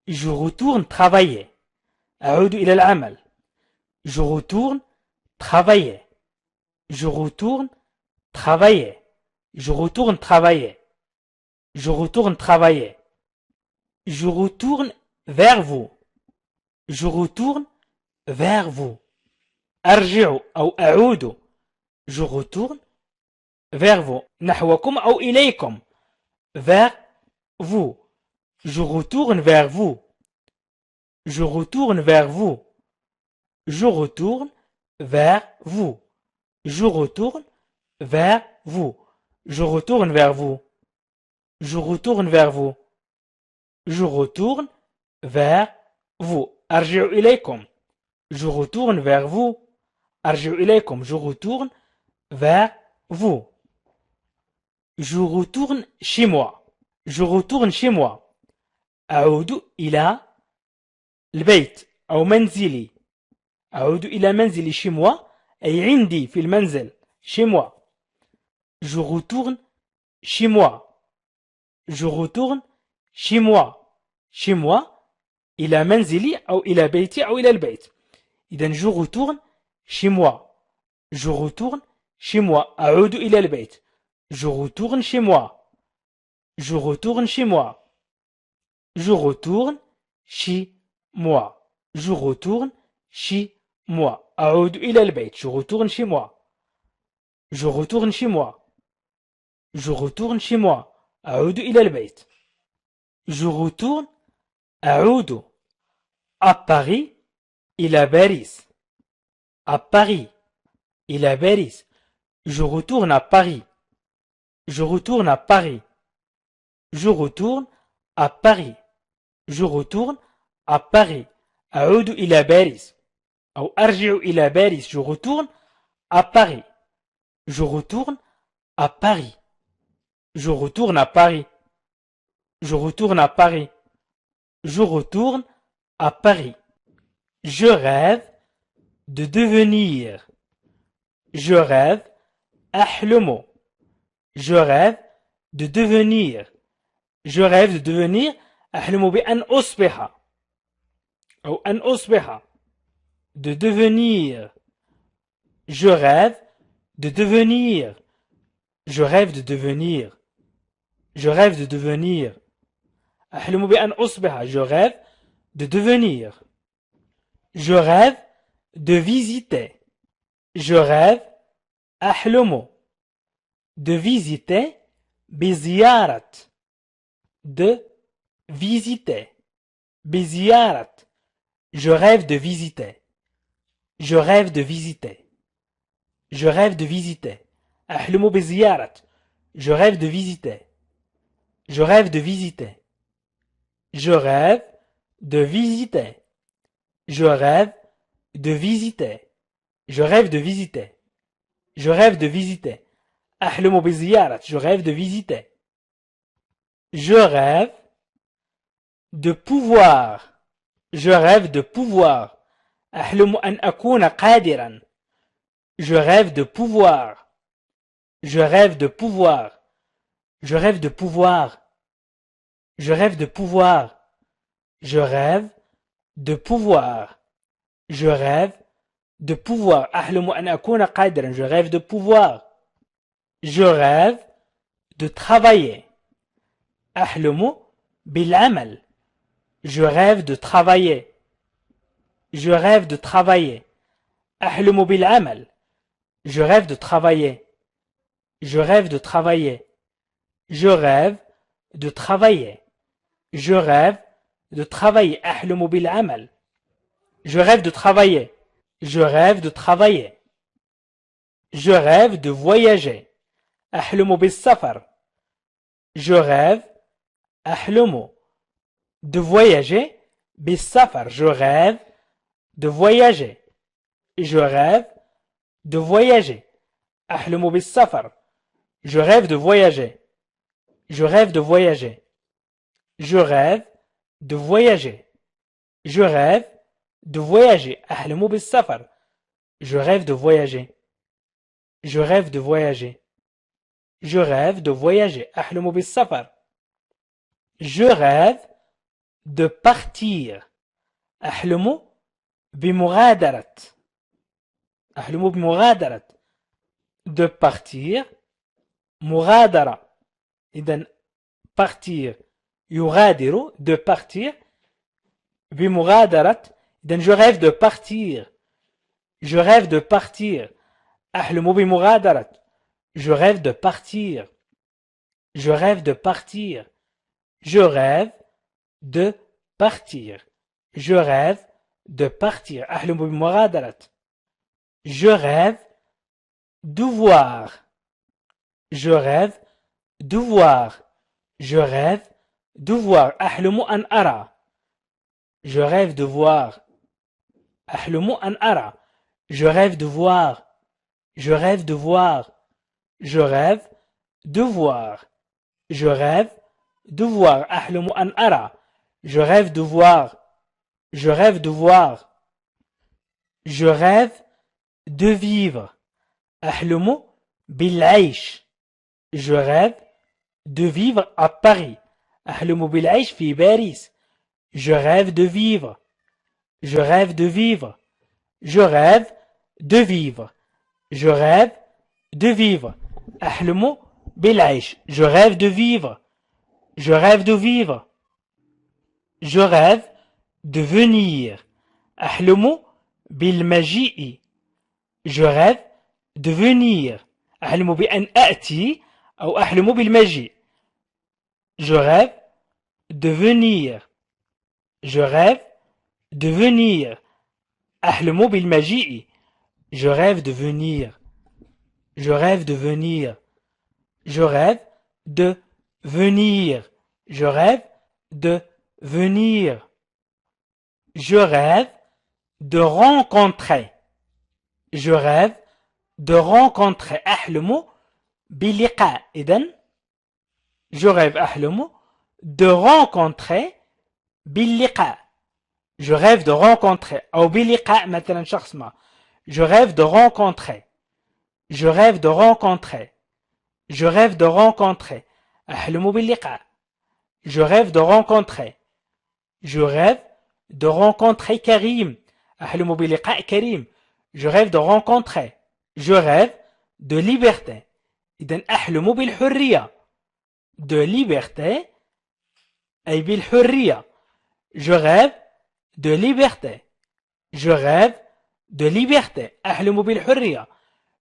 Je retourne travailler. أعود إلى العمل. Je retourne travailler. Je retourne travailler. Je retourne travailler. Je retourne travailler. Je retourne vers vous. Je retourne vers vous. أرجع أو أعود. Je retourne vers vous. نحوكم أو إليكم. Vers vous. Je retourne vers vous. Je retourne vers vous. Je retourne vers vous. Je retourne vers vous. Je retourne vers vous. Je retourne vers vous. Je retourne vers vous. أرجع إليكم. Je retourne vers vous. أرجع إليكم. Je retourne vers vous. Je retourne chez moi. Je retourne chez moi. أعود إلى البيت أو منزلي. أعود إلى منزلي chez moi أي عندي في المنزل. chez moi. Je retourne chez moi. Je retourne chez moi. chez moi إلى منزلي أو إلى بيتي أو إلى البيت. إذن je retourne chez moi. Je retourne chez moi. أعود إلى البيت. Je retourne chez moi. Je retourne chez moi. Je retourne chez moi. Je retourne chez moi. أعود إلى البيت. Je retourne chez moi. Je retourne chez moi. Je retourne chez moi. أعود إلى البيت. Je retourne. أعود. À Paris. إلى باريس. À Paris. إلى باريس. Je retourne à Paris. Je retourne à Paris. Je retourne à Paris. Je retourne à Paris. أعود إلى باريس. أو أرجع إلى باريس. Je retourne à Paris. Je retourne à Paris. Je retourne à Paris. Je retourne à Paris. Je retourne à Paris. Je rêve de devenir. Je rêve أحلم. Je rêve de devenir. Je rêve de devenir أحلم بأن أصبح أو أن أصبح. De devenir. Je rêve de devenir. Je rêve de devenir. Je rêve de devenir. أحلم بأن أصبح. Je rêve de devenir. Je rêve de visiter. Je rêve أحلم de visiter بزيارة. De visiter. بزيارة. Je rêve de visiter. Je rêve de visiter. Je rêve de visiter. أحلم بزيارة. Je rêve de visiter. Je rêve de visiter. Je rêve de visiter. Je rêve de visiter. Je rêve de visiter. Je rêve de visiter. أحلم بزيارة. Je rêve de visiter. Je rêve de pouvoir. Je rêve de pouvoir. أحلم أن أكون قادرا. Je rêve de pouvoir. Je rêve de pouvoir. Je rêve de pouvoir. Je rêve de pouvoir. Je rêve de pouvoir. Je rêve de pouvoir. أحلم أن أكون قادرا. Je rêve de pouvoir. Je rêve de travailler. أحلم بالعمل. Je rêve de travailler. Je rêve de travailler. أحلم بالعمل. Je rêve de travailler. Je rêve de travailler. Je rêve de travailler. Je rêve de travailler. أحلم بالعمل. Je rêve de travailler. Je rêve de travailler. Je rêve de voyager. أحلم بالسفر. Je rêve أحلم de voyager بالسفر. Je rêve de voyager. Je rêve de voyager. أحلم بالسفر. Je rêve de voyager. Je rêve de voyager. Je rêve de voyager. Je rêve de voyager. أحلم بالسفر. Je rêve de voyager. Je rêve de voyager. Je rêve de voyager. أحلم بالسفر. Je rêve de partir. أحلم بمغادرة. أحلم بمغادرة. De partir. مغادرة. إذن partir. يغادر. De partir. بمغادرة. إذن je rêve de partir. Je rêve de partir. أحلم بمغادرة. Je rêve de partir. Je rêve de partir. Je rêve de partir. Je rêve de partir. أحلم بمغادرة. Je rêve de voir. Je rêve de voir. Je rêve de voir. أحلم أن أرى. Je rêve de voir. أحلم أن أرى. Je rêve de voir. Je rêve de voir. Je rêve de voir. Je rêve de voir. أحلم أن أرى. Je rêve de voir. Je rêve de voir. Je rêve de vivre. أحلم بالعيش. Je rêve de vivre à Paris. أحلم بالعيش في باريس. Je rêve de vivre. Je rêve de vivre. Je rêve de vivre. Je rêve de vivre. أحلم بالعيش. Je rêve de vivre. Je rêve de vivre. Je rêve de venir. أحلم بالمجيء. Je rêve de venir. أحلم بأن أأتي أو أحلم بالمجيء. Je rêve de venir. Je rêve de venir. أحلم بالمجيء. Je rêve de venir. Je rêve de venir. Je rêve de venir. Je rêve de venir. Je rêve de rencontrer. Je rêve de rencontrer. أحلم بلقاء. إذن je rêve أحلم de rencontrer باللقاء. Je rêve de rencontrer. أو بلقاء مثلا شخص ما. Je rêve de rencontrer. Je rêve de rencontrer. Je rêve de rencontrer. أحلم باللقاء. Je rêve de rencontrer. Je rêve de rencontrer Karim. أحلم بلقاء كريم. Je rêve de rencontrer. Je rêve de liberté. إذن أحلم بالحرية. De liberté أي بالحرية. Je rêve de liberté. Je rêve de liberté. أحلم بالحرية.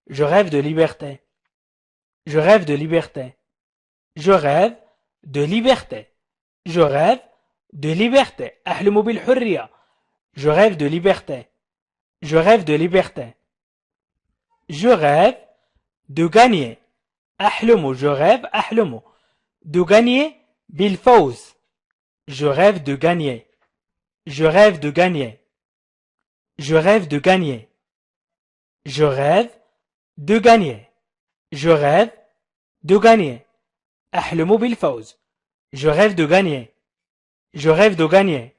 Je rêve de liberté. Je rêve de liberté. Je rêve de liberté. Je rêve de liberté. أحلم بالحرية. Je rêve de liberté. Je rêve de liberté. Je rêve de gagner. أحلم. Je rêve. أحلم. De gagner بالفوز. Je rêve de gagner. Je rêve de gagner. Je rêve de gagner. Je rêve de gagner. Je rêve de gagner. أحلم بالفوز. Je rêve de gagner. Je rêve de gagner.